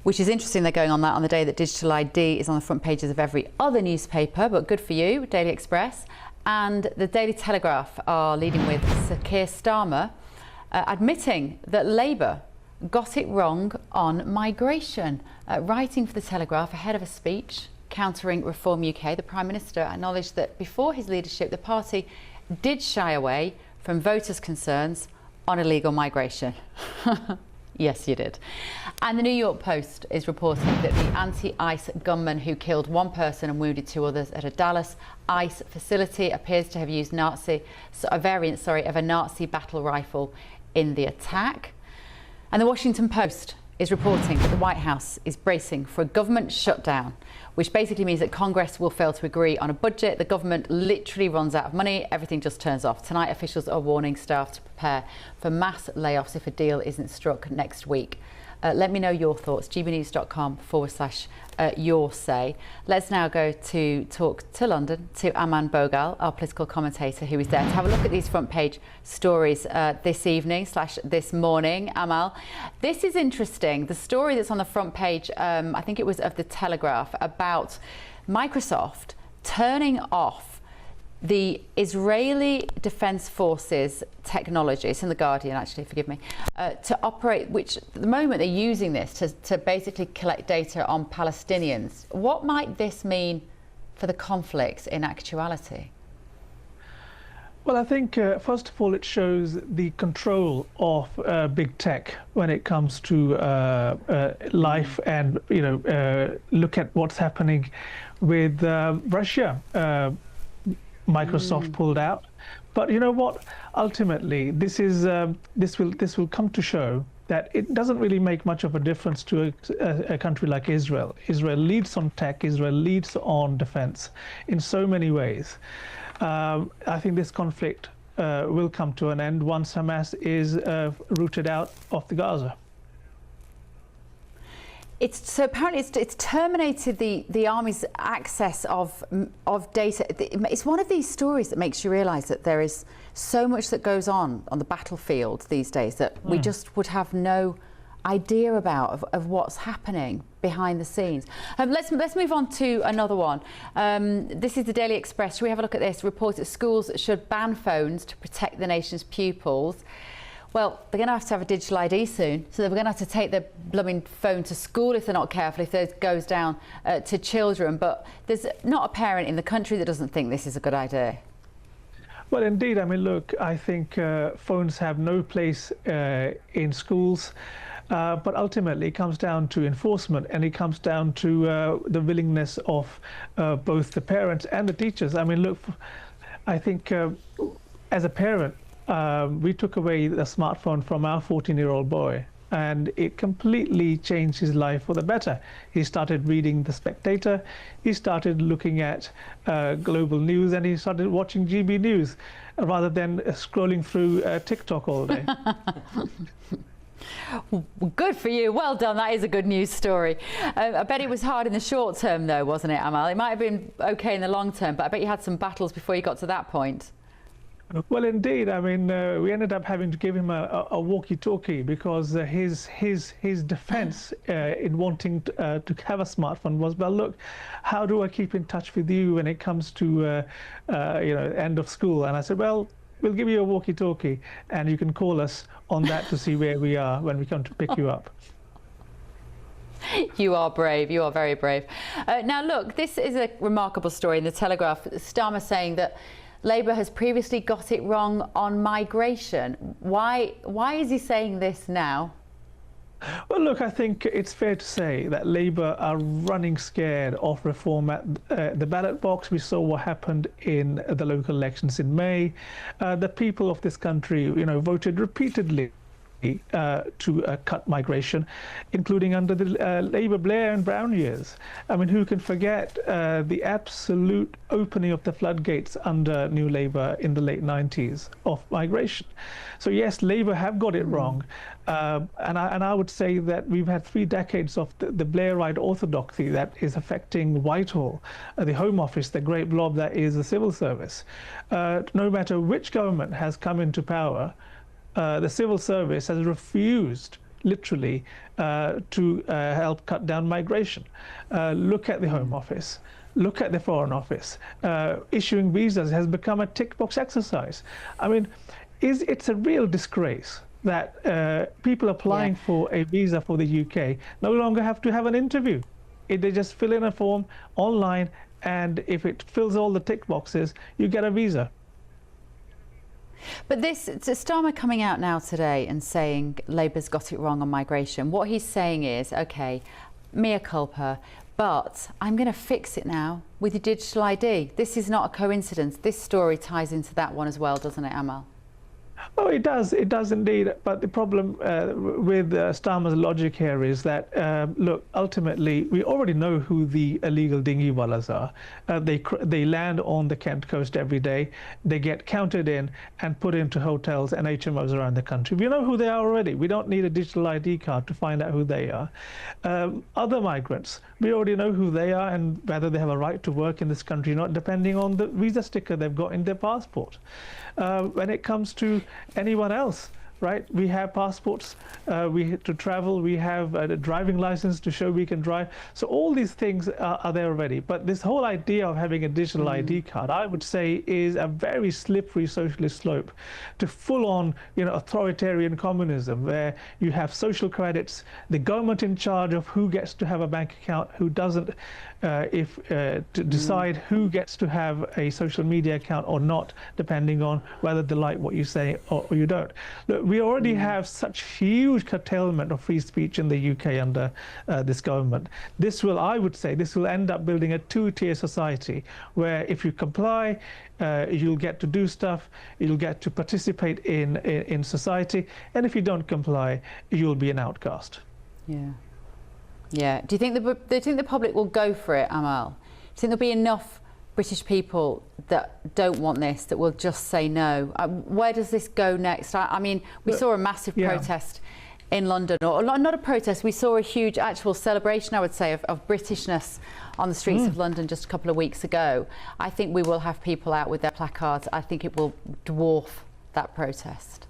Which is interesting they're going on that on the day that digital ID is on the front pages of every other newspaper, but good for you, Daily Express. And the Daily Telegraph are leading with Sir Keir Starmer admitting that Labour got it wrong on migration. Writing for the Telegraph ahead of a speech countering Reform UK, the Prime Minister acknowledged that before his leadership, the party did shy away from voters' concerns on illegal migration. Yes, you did. And the New York Post is reporting that the anti-ICE gunman who killed one person and wounded two others at a Dallas ICE facility appears to have used a variant of a Nazi battle rifle in the attack. And the Washington Post is reporting that the White House is bracing for a government shutdown, which basically means that Congress will fail to agree on a budget. The government literally runs out of money. Everything just turns off. Tonight, officials are warning staff to prepare for mass layoffs if a deal isn't struck next week. Let me know your thoughts. gbnews.com/your say. Let's now go to talk to London to Aman Bogal, our political commentator, who is there to have a look at these front page stories this evening / this morning. Amal, this is interesting. The story that's on the front page, I think it was of the Telegraph, about Microsoft turning off the Israeli Defense Forces technology, it's in The Guardian actually, forgive me, to operate, which at the moment they're using this to basically collect data on Palestinians. What might this mean for the conflicts in actuality? Well, I think first of all it shows the control of big tech when it comes to life, and look at what's happening with Russia. Microsoft pulled out, but you know what? Ultimately, this will come to show that it doesn't really make much of a difference to a country like Israel. Israel leads on tech. Israel leads on defense in so many ways. I think this conflict will come to an end once Hamas is rooted out of the Gaza. So apparently it's terminated the army's access of data. It's one of these stories that makes you realise that there is so much that goes on the battlefield these days that we just would have no idea about of what's happening behind the scenes. Let's move on to another one. This is the Daily Express. Should we have a look at this? Reports that schools should ban phones to protect the nation's pupils. Well, they're going to have a digital ID soon, so they're going to have to take their blooming phone to school if they're not careful, if it goes down to children. But there's not a parent in the country that doesn't think this is a good idea. Well, indeed. I mean, look, I think phones have no place in schools. But ultimately, it comes down to enforcement, and it comes down to the willingness of both the parents and the teachers. I mean, look, I think as a parent, we took away the smartphone from our 14-year-old boy, and it completely changed his life for the better. He started reading The Spectator, he started looking at global news, and he started watching GB News rather than scrolling through TikTok all day. Good for you. Well done. That is a good news story. I bet it was hard in the short term, though, wasn't it, Amal? It might have been OK in the long term, but I bet you had some battles before you got to that point. Well, indeed. I mean, we ended up having to give him a walkie-talkie because his defense in wanting to have a smartphone was, well, look, how do I keep in touch with you when it comes to end of school? And I said, well, we'll give you a walkie-talkie and you can call us on that to see where we are when we come to pick you up. You are brave. You are very brave. Now, look, this is a remarkable story in the Telegraph. Starmer saying that Labour has previously got it wrong on migration. Why is he saying this now? Well, look, I think it's fair to say that Labour are running scared of reform at the ballot box. We saw what happened in the local elections in May. The people of this country, voted repeatedly to cut migration, including under the Labour Blair and Brown years. I mean, who can forget the absolute opening of the floodgates under New Labour in the late 90s of migration? So yes, Labour have got it wrong. And I would say that we've had 3 decades of the Blairite orthodoxy that is affecting Whitehall, the Home Office, the great blob that is the civil service. No matter which government has come into power, the civil service has refused, literally, to help cut down migration. Look at the Home Office. Look at the Foreign Office. Issuing visas has become a tick box exercise. I mean, it's a real disgrace that people applying for a visa for the UK no longer have to have an interview. They just fill in a form online, and if it fills all the tick boxes, you get a visa. But this, Starmer coming out now today and saying Labour's got it wrong on migration. What he's saying is, OK, mea culpa, but I'm going to fix it now with your digital ID. This is not a coincidence. This story ties into that one as well, doesn't it, Amal? Oh, it does indeed. But the problem with Starmer's logic here is that, look, ultimately, we already know who the illegal dinghy-wallahs are. They land on the Kent coast every day. They get counted in and put into hotels and HMOs around the country. We know who they are already. We don't need a digital ID card to find out who they are. Other migrants, we already know who they are and whether they have a right to work in this country or not, depending on the visa sticker they've got in their passport. When it comes to anyone else, right? We have passports to travel. We have a driving license to show we can drive. So all these things are there already. But this whole idea of having a digital ID card, I would say, is a very slippery socialist slope to full-on, authoritarian communism, where you have social credits, the government in charge of who gets to have a bank account, who doesn't, to decide who gets to have a social media account or not, depending on whether they like what you say or you don't. Look, we already have such huge curtailment of free speech in the UK under this government. This will, I would say, this will end up building a 2-tier society where if you comply, you'll get to do stuff, you'll get to participate in society, and if you don't comply, you'll be an outcast. Yeah. Yeah. Do you think the public will go for it, Amal? Do you think there'll be enough British people that don't want this, that will just say no? Where does this go next? I mean, we saw a massive protest in London, or not a protest, we saw a huge actual celebration, I would say, of Britishness on the streets of London just a couple of weeks ago. I think we will have people out with their placards. I think it will dwarf that protest.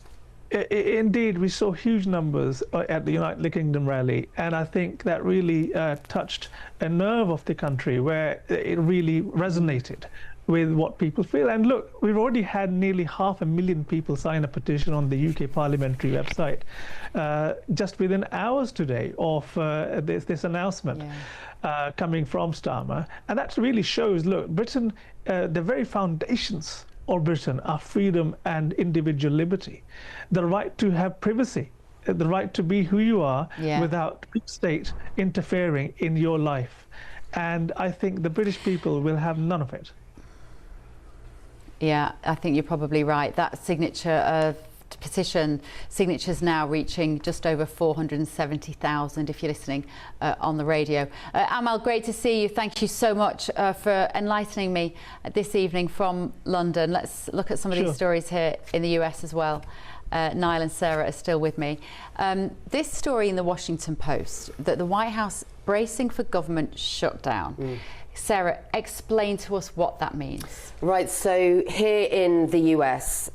Indeed, we saw huge numbers at the United Kingdom rally, and I think that really touched a nerve of the country where it really resonated with what people feel. And look, we've already had nearly 500,000 people sign a petition on the UK parliamentary website just within hours today of this announcement coming from Starmer. And that really shows, look, Britain, the very foundations of Britain are freedom and individual liberty, the right to have privacy, the right to be who you are without the state interfering in your life. And I think the British people will have none of it. Yeah, I think you're probably right. That petition signatures now reaching just over 470,000 if you're listening on the radio. Amal, great to see you. Thank you so much for enlightening me this evening from London. Let's look at some of these stories here in the US as well. Niall and Sarah are still with me. This story in the Washington Post, that the White House bracing for government shutdown. Sarah, explain to us what that means. Right, so here in the US,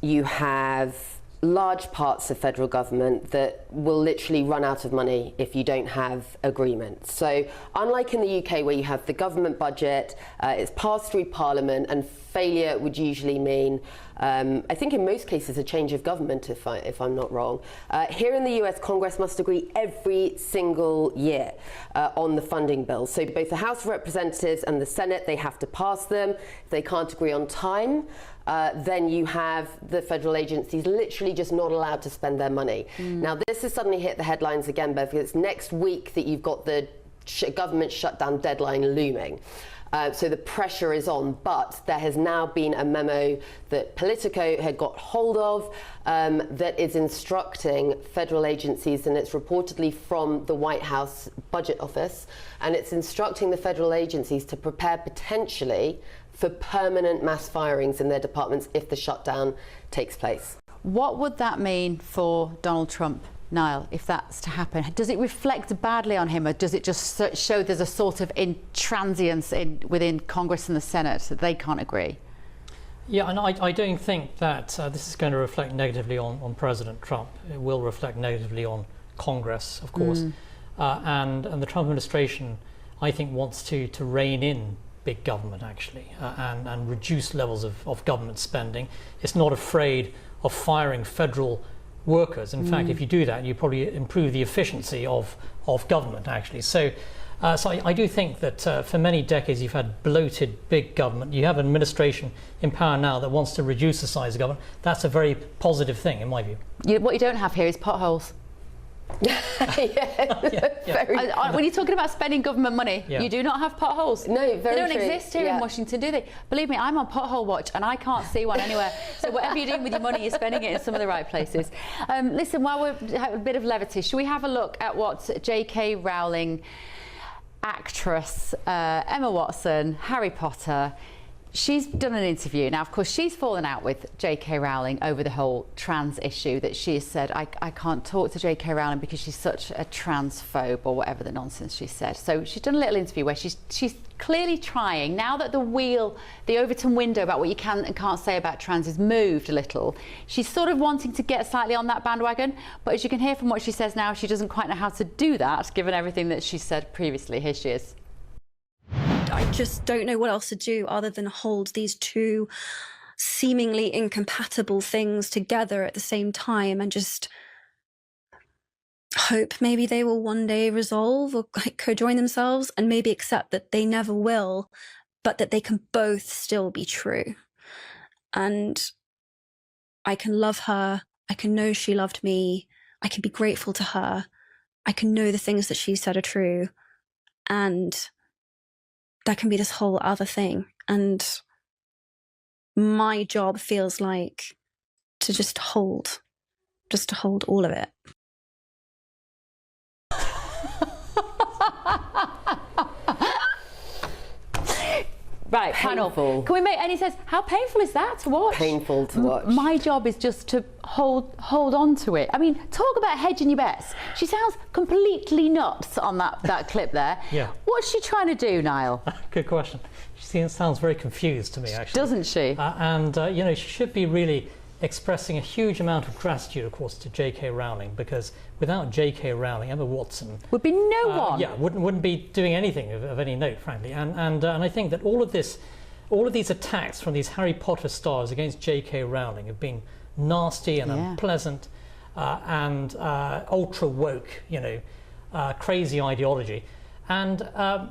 you have large parts of federal government that will literally run out of money if you don't have agreement. So unlike in the UK where you have the government budget, it's passed through Parliament, and failure would usually mean, I think in most cases, a change of government, if I'm not wrong. Here in the US, Congress must agree every single year on the funding bills. So both the House of Representatives and the Senate, they have to pass them. If they can't agree on time, then you have the federal agencies literally just not allowed to spend their money. Now, this has suddenly hit the headlines again, Bev, because it's next week that you've got the government shutdown deadline looming. So the pressure is on, but there has now been a memo that Politico had got hold of that is instructing federal agencies, and it's reportedly from the White House Budget Office, and it's instructing the federal agencies to prepare potentially for permanent mass firings in their departments if the shutdown takes place. What would that mean for Donald Trump, Niall, if that's to happen? Does it reflect badly on him, or does it just show there's a sort of intransience within Congress and the Senate that they can't agree? Yeah, and I don't think that this is going to reflect negatively on President Trump. It will reflect negatively on Congress, of course. And the Trump administration, I think, wants to rein in big government, actually, and reduce levels of government spending. It's not afraid of firing federal workers. In fact, if you do that, you probably improve the efficiency of government, actually. So I do think that for many decades you've had bloated big government. You have an administration in power now that wants to reduce the size of government. That's a very positive thing, in my view. What you don't have here is potholes. When you're talking about spending government money, you do not have potholes. No, very They don't true. exist here in Washington, do they? Believe me, I'm on pothole watch and I can't see one anywhere. So whatever you're doing with your money, you're spending it in some of the right places. Listen, while we're having a bit of levity, should we have a look at what J.K. Rowling, actress Emma Watson, Harry Potter, she's done an interview. Now, of course, she's fallen out with J.K. Rowling over the whole trans issue, that she has said, I can't talk to J.K. Rowling because she's such a transphobe, or whatever the nonsense she said. So she's done a little interview where she's clearly trying, now that the Overton window about what you can and can't say about trans is moved a little, she's sort of wanting to get slightly on that bandwagon. But as you can hear from what she says now, she doesn't quite know how to do that, given everything that she said previously. Here she is. I just don't know what else to do other than hold these two seemingly incompatible things together at the same time and just hope maybe they will one day resolve or co-join themselves, and maybe accept that they never will, but that they can both still be true. And I can love her. I can know she loved me. I can be grateful to her. I can know the things that she said are true. And there can be this whole other thing. And my job feels like to just hold all of it. Right, panel. Can we make, and he says, how painful is that to watch? Painful to watch. My job is just to hold on to it. I mean, talk about hedging your bets. She sounds completely nuts on that clip there. Yeah. What's she trying to do, Niall? Good question. She sounds very confused to me, actually. Doesn't she? You know, she should be really expressing a huge amount of gratitude, of course, to J.K. Rowling, because without J.K. Rowling, Emma Watson would be no one. Yeah, wouldn't be doing anything of any note, frankly. And I think that all of these attacks from these Harry Potter stars against J.K. Rowling have been nasty and unpleasant and ultra woke, you know, crazy ideology. And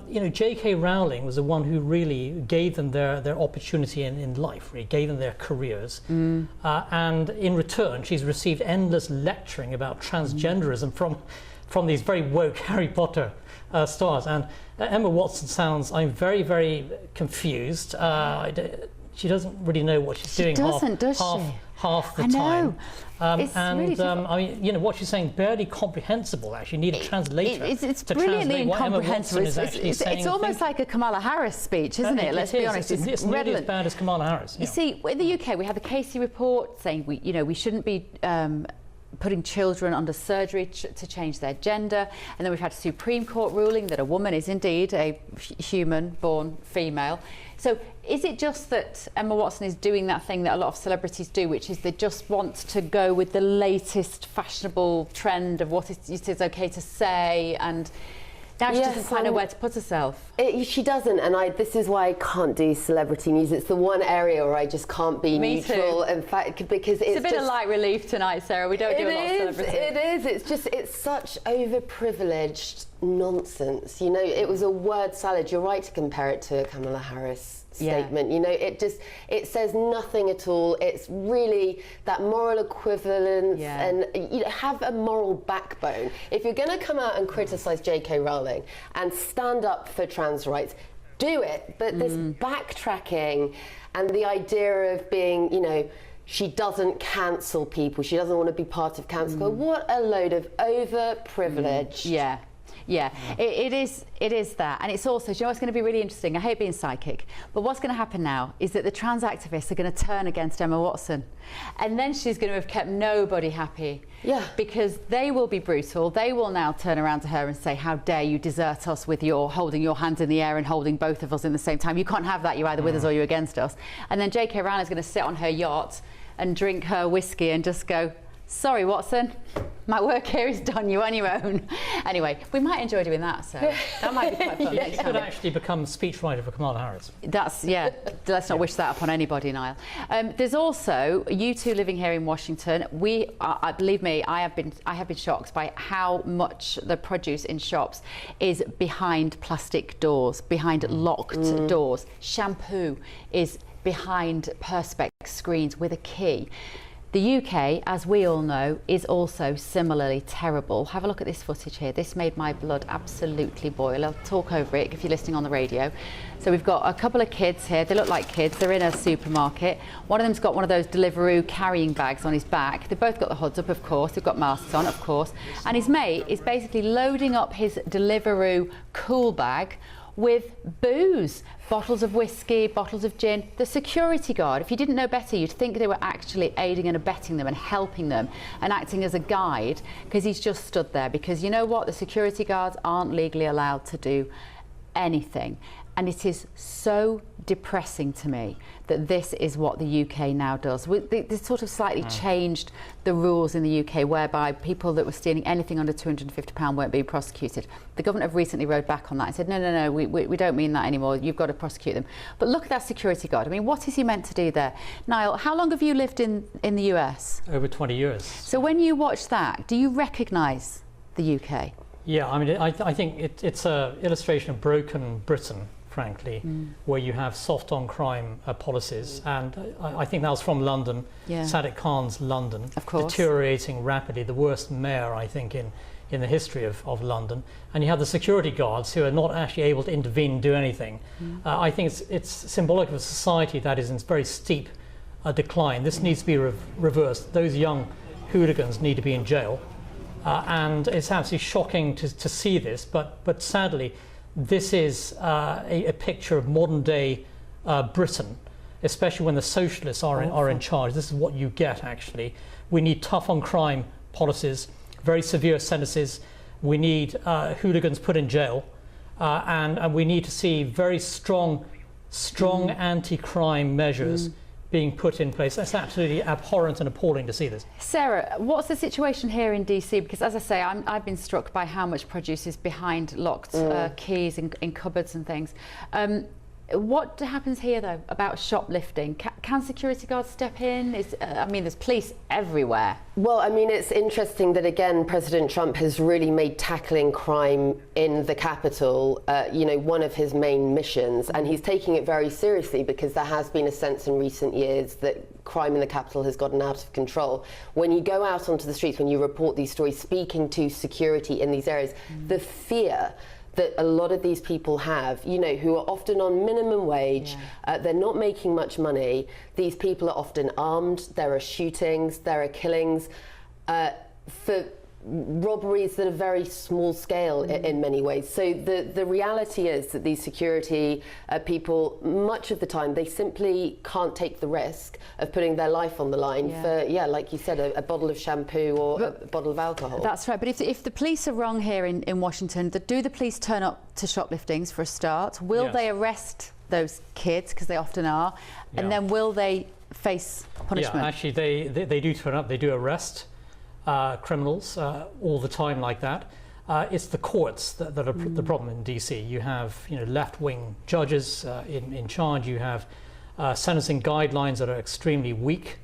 you know, J.K. Rowling was the one who really gave them their opportunity in life, really gave them their careers. And in return, she's received endless lecturing about transgenderism from these very woke Harry Potter stars. And Emma Watson sounds, I'm very, very confused. She doesn't really know what she's doing. Half the time. Really I mean, you know, what she's saying, barely comprehensible, actually. You need a translator it's to brilliantly translate what Emma Watson incomprehensible. is actually saying. It's almost like a Kamala Harris speech, isn't it? Let's be honest. It's nearly as bad as Kamala Harris. You see, in the UK, we have the Casey report saying we shouldn't be putting children under surgery to change their gender, and then we've had a Supreme Court ruling that a woman is indeed a human born female. So is it just that Emma Watson is doing that thing that a lot of celebrities do, which is they just want to go with the latest fashionable trend of what it is okay to say, and now she doesn't quite know where to put herself? She doesn't, and this is why I can't do celebrity news. It's the one area where I just can't be neutral. In fact, because it's a bit of light relief tonight, Sarah. We don't do a lot of celebrity. It is. It's such overprivileged nonsense. You know, it was a word salad. You're right to compare it to a Kamala Harris statement. You know, it says nothing at all. It's really that moral equivalence, and you have a moral backbone. If you're going to come out and criticise J.K. Rowling and stand up for trans rights, do it. But this backtracking and the idea of being, you know, she doesn't cancel people, she doesn't want to be part of cancel. What a load of over-privileged. Yeah. Yeah, it is that. And it's also, do you know what's going to be really interesting? I hate being psychic, but what's going to happen now is that the trans activists are going to turn against Emma Watson. And then she's going to have kept nobody happy. Yeah. Because they will be brutal. They will now turn around to her and say, how dare you desert us with your holding your hands in the air and holding both of us in the same time. You can't have that. You're either with us or you're against us. And then J.K. Rowling's going to sit on her yacht and drink her whiskey and just go, sorry, Watson, my work here is done, you on your own. Anyway, we might enjoy doing that, so that might be quite fun. It could actually become speechwriter for Kamala Harris. That's, yeah, let's not wish that upon anybody, Niall. There's also, you two living here in Washington, believe me, I have been shocked by how much the produce in shops is behind plastic doors, behind locked doors. Shampoo is behind perspex screens with a key. The UK, as we all know, is also similarly terrible. Have a look at this footage here. This made my blood absolutely boil. I'll talk over it if you're listening on the radio. So we've got a couple of kids here. They look like kids. They're in a supermarket. One of them's got one of those Deliveroo carrying bags on his back. They've both got the hoods up, of course. They've got masks on, of course. And his mate is basically loading up his Deliveroo cool bag with booze, bottles of whiskey, bottles of gin. The security guard, if you didn't know better, you'd think they were actually aiding and abetting them and helping them and acting as a guide, because he's just stood there. Because you know what? The security guards aren't legally allowed to do anything. And it is so depressing to me that this is what the UK now does. They sort of slightly changed the rules in the UK whereby people that were stealing anything under £250 weren't being prosecuted. The government have recently rode back on that and said, no, we don't mean that anymore. You've got to prosecute them. But look at that security guard. I mean, what is he meant to do there? Niall, how long have you lived in the US? Over 20 years. So when you watch that, do you recognise the UK? Yeah, I mean, I think it's an illustration of broken Britain, frankly, where you have soft on crime policies, and I think that was from London, Sadiq Khan's London, of course, deteriorating rapidly, the worst mayor, I think, in the history of London. And you have the security guards who are not actually able to intervene and do anything. I think it's symbolic of a society that is in very steep decline. This needs to be reversed. Those young hooligans need to be in jail, and it's absolutely shocking to see this, but sadly, this is a picture of modern day Britain, especially when the socialists are in charge. This is what you get, actually. We need tough on crime policies, very severe sentences. We need hooligans put in jail, and we need to see very strong anti-crime measures being put in place. That's absolutely abhorrent and appalling to see this. Sarah, what's the situation here in DC? Because as I say, I've been struck by how much produce is behind locked keys in cupboards and things. What happens here, though, about shoplifting? Can security guards step in? I mean, there's police everywhere. Well, I mean, it's interesting that, again, President Trump has really made tackling crime in the Capitol, one of his main missions. And he's taking it very seriously because there has been a sense in recent years that crime in the Capitol has gotten out of control. When you go out onto the streets, when you report these stories, speaking to security in these areas, the fear that a lot of these people have, who are often on minimum wage, they're not making much money. These people are often armed. There are shootings, there are killings for robberies that are very small scale in many ways. So the reality is that these security people, much of the time, they simply can't take the risk of putting their life on the line for, like you said, a bottle of shampoo or a bottle of alcohol. That's right. But if the police are wrong here in Washington, do the police turn up to shopliftings for a start? Will they arrest those kids, because they often are, and then will they face punishment? Yeah, actually, they do turn up. They do arrest criminals all the time like that. It's the courts that are the problem in DC. You have left-wing judges in charge. You have sentencing guidelines that are extremely weak,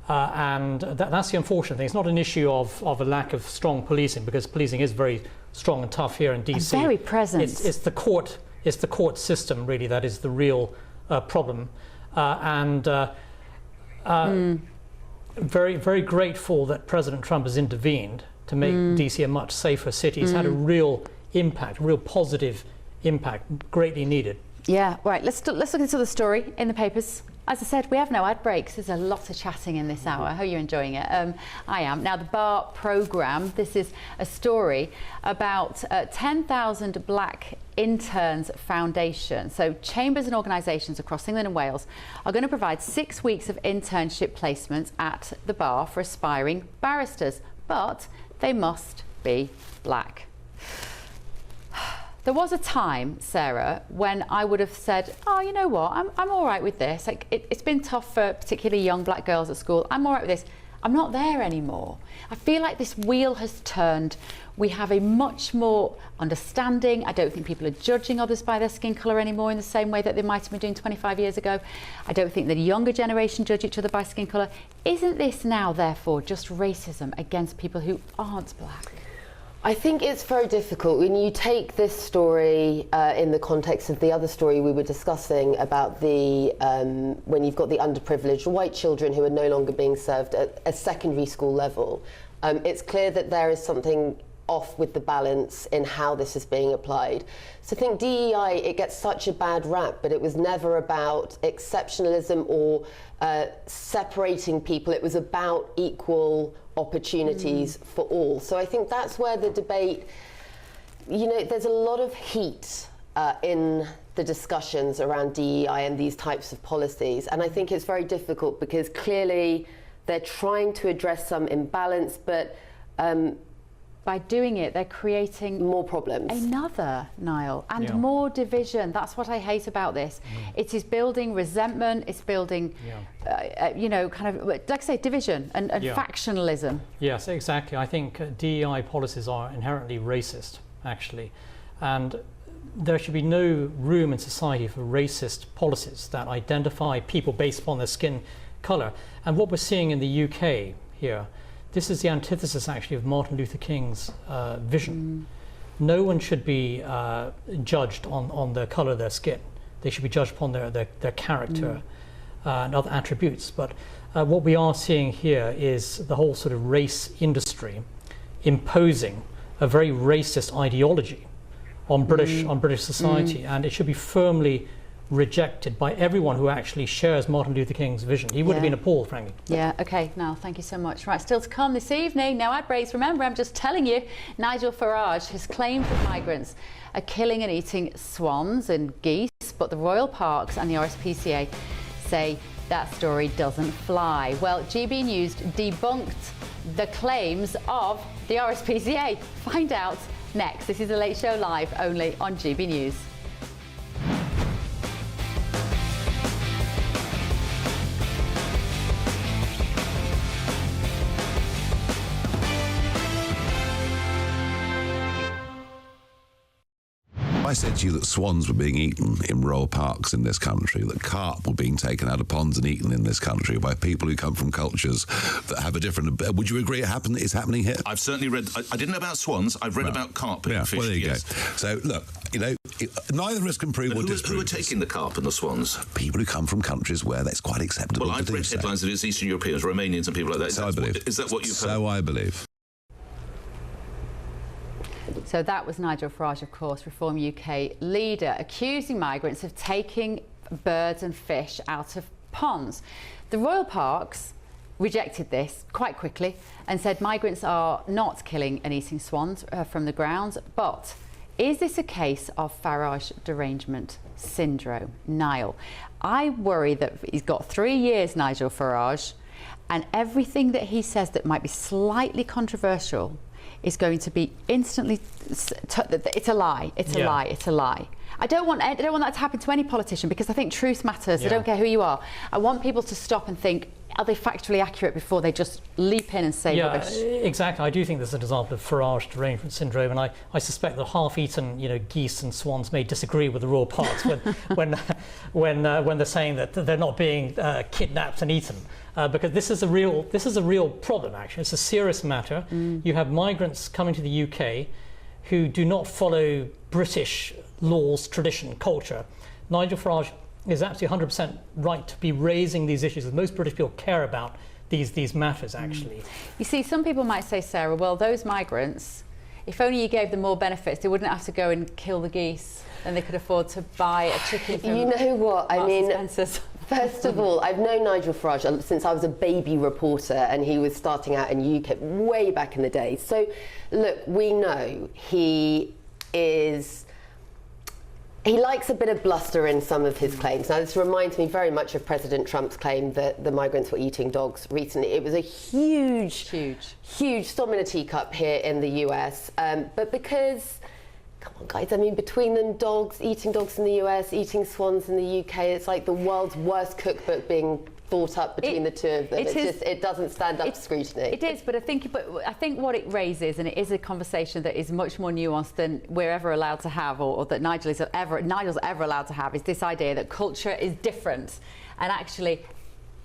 and that's the unfortunate thing. It's not an issue of a lack of strong policing, because policing is very strong and tough here in DC. And very present. It's the court system really that is the real problem, Very, very grateful that President Trump has intervened to make DC a much safer city. It's had a real impact, real positive impact, greatly needed. Yeah, right. Let's look into the story in the papers. As I said, we have no ad breaks. There's a lot of chatting in this hour. I hope you're enjoying it. I am. Now, the BAR programme, this is a story about 10,000 Black Interns Foundation. So chambers and organisations across England and Wales are going to provide 6 weeks of internship placements at the bar for aspiring barristers, but they must be black. There was a time, Sarah, when I would have said, oh, you know what, I'm all right with this. Like, it's been tough for particularly young black girls at school. I'm all right with this. I'm not there anymore. I feel like this wheel has turned. We have a much more understanding. I don't think people are judging others by their skin colour anymore in the same way that they might have been doing 25 years ago. I don't think the younger generation judge each other by skin colour. Isn't this now, therefore, just racism against people who aren't black? I think it's very difficult when you take this story in the context of the other story we were discussing about the when you've got the underprivileged white children who are no longer being served at a secondary school level. It's clear that there is something off with the balance in how this is being applied. So I think DEI, it gets such a bad rap, but it was never about exceptionalism or separating people. It was about equal opportunities for all. So I think that's where the debate, you know, there's a lot of heat in the discussions around DEI and these types of policies. And I think it's very difficult because clearly they're trying to address some imbalance, but by doing it, they're creating more problems. Another, Niall, and more division. That's what I hate about this. It is building resentment. It's building, you know, kind of, like I say, division and factionalism. Yes, exactly. I think DEI policies are inherently racist, actually. And there should be no room in society for racist policies that identify people based upon their skin colour. And what we're seeing in the UK here, this is the antithesis, actually, of Martin Luther King's vision. No one should be judged on the colour of their skin. They should be judged upon their character and other attributes. But what we are seeing here is the whole sort of race industry imposing a very racist ideology on British society, and it should be firmly rejected by everyone who actually shares Martin Luther King's vision. He would have been appalled, frankly. Yeah, okay, Niall, thank you so much. Right, still to come this evening, no ad breaks. Remember, I'm just telling you, Nigel Farage has claimed that migrants are killing and eating swans and geese, but the Royal Parks and the RSPCA say that story doesn't fly. Well, GB News debunked the claims of the RSPCA. Find out next. This is The Late Show Live, only on GB News. I said to you that swans were being eaten in royal parks in this country, that carp were being taken out of ponds and eaten in this country by people who come from cultures that have a different... Would you agree it's happening here? I've certainly read... I didn't know about swans. I've read about carp being fished. Well, there you go. So, look, you know, neither of us can prove or disprove. Who are taking the carp and the swans? People who come from countries where that's quite acceptable. Well, I've read headlines that it's Eastern Europeans, Romanians and people like that. So I believe. Is that what you've heard? So I believe. So that was Nigel Farage, of course, Reform UK leader, accusing migrants of taking birds and fish out of ponds. The Royal Parks rejected this quite quickly and said migrants are not killing and eating swans from the grounds. But is this a case of Farage derangement syndrome? Niall, I worry that he's got 3 years, Nigel Farage, and everything that he says that might be slightly controversial is going to be instantly, it's a lie, it's a lie, it's a lie. I don't want that to happen to any politician because I think truth matters. I don't care who you are. I want people to stop and think, are they factually accurate before they just leap in and say rubbish? Exactly. I do think there's an example of Farage derangement syndrome, and I suspect that half-eaten, you know, geese and swans may disagree with the Royal Parks when they're saying that they're not being kidnapped and eaten. Because this is a real problem. Actually, it's a serious matter. You have migrants coming to the UK who do not follow British laws, tradition, culture. Nigel Farage is absolutely 100% right to be raising these issues. Most British people care about these matters, actually. You see, some people might say, Sarah, well, those migrants, If only you gave them more benefits, they wouldn't have to go and kill the geese, and they could afford to buy a chicken from You know what? I mean, Spencer's. First of all, I've known Nigel Farage since I was a baby reporter, and he was starting out in UKIP way back in the day. So, look, we know he likes a bit of bluster in some of his claims. Now, this reminds me very much of President Trump's claim that the migrants were eating dogs recently. It was a huge storm in a teacup here in the US. But because, come on, guys, I mean, between them, eating dogs in the US, eating swans in the UK, it's like the world's worst cookbook being thought up between the two of them. It doesn't stand up to scrutiny. It is, but I think what it raises, and it is a conversation that is much more nuanced than we're ever allowed to have, or that Nigel's ever allowed to have, is this idea that culture is different, and actually,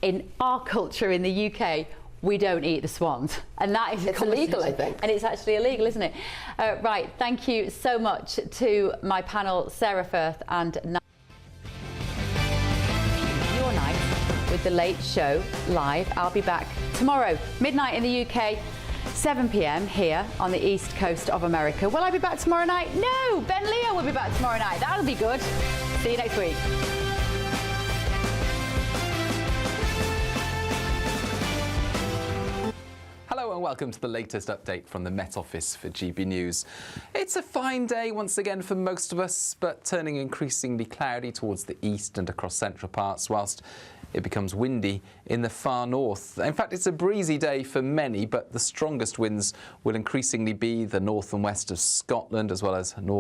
in our culture in the UK, we don't eat the swans, and that is illegal, I think. And it's actually illegal, isn't it? Right. Thank you so much to my panel, Sarah Firth and your night with The Late Show live. I'll be back tomorrow, midnight in the UK, 7 p.m. here on the east coast of America. Will I be back tomorrow night? No, Ben Leo will be back tomorrow night. That'll be good. See you next week. Hello and welcome to the latest update from the Met Office for GB News. It's a fine day once again for most of us, but turning increasingly cloudy towards the east and across central parts, whilst it becomes windy in the far north. In fact, it's a breezy day for many, but the strongest winds will increasingly be the north and west of Scotland, as well as north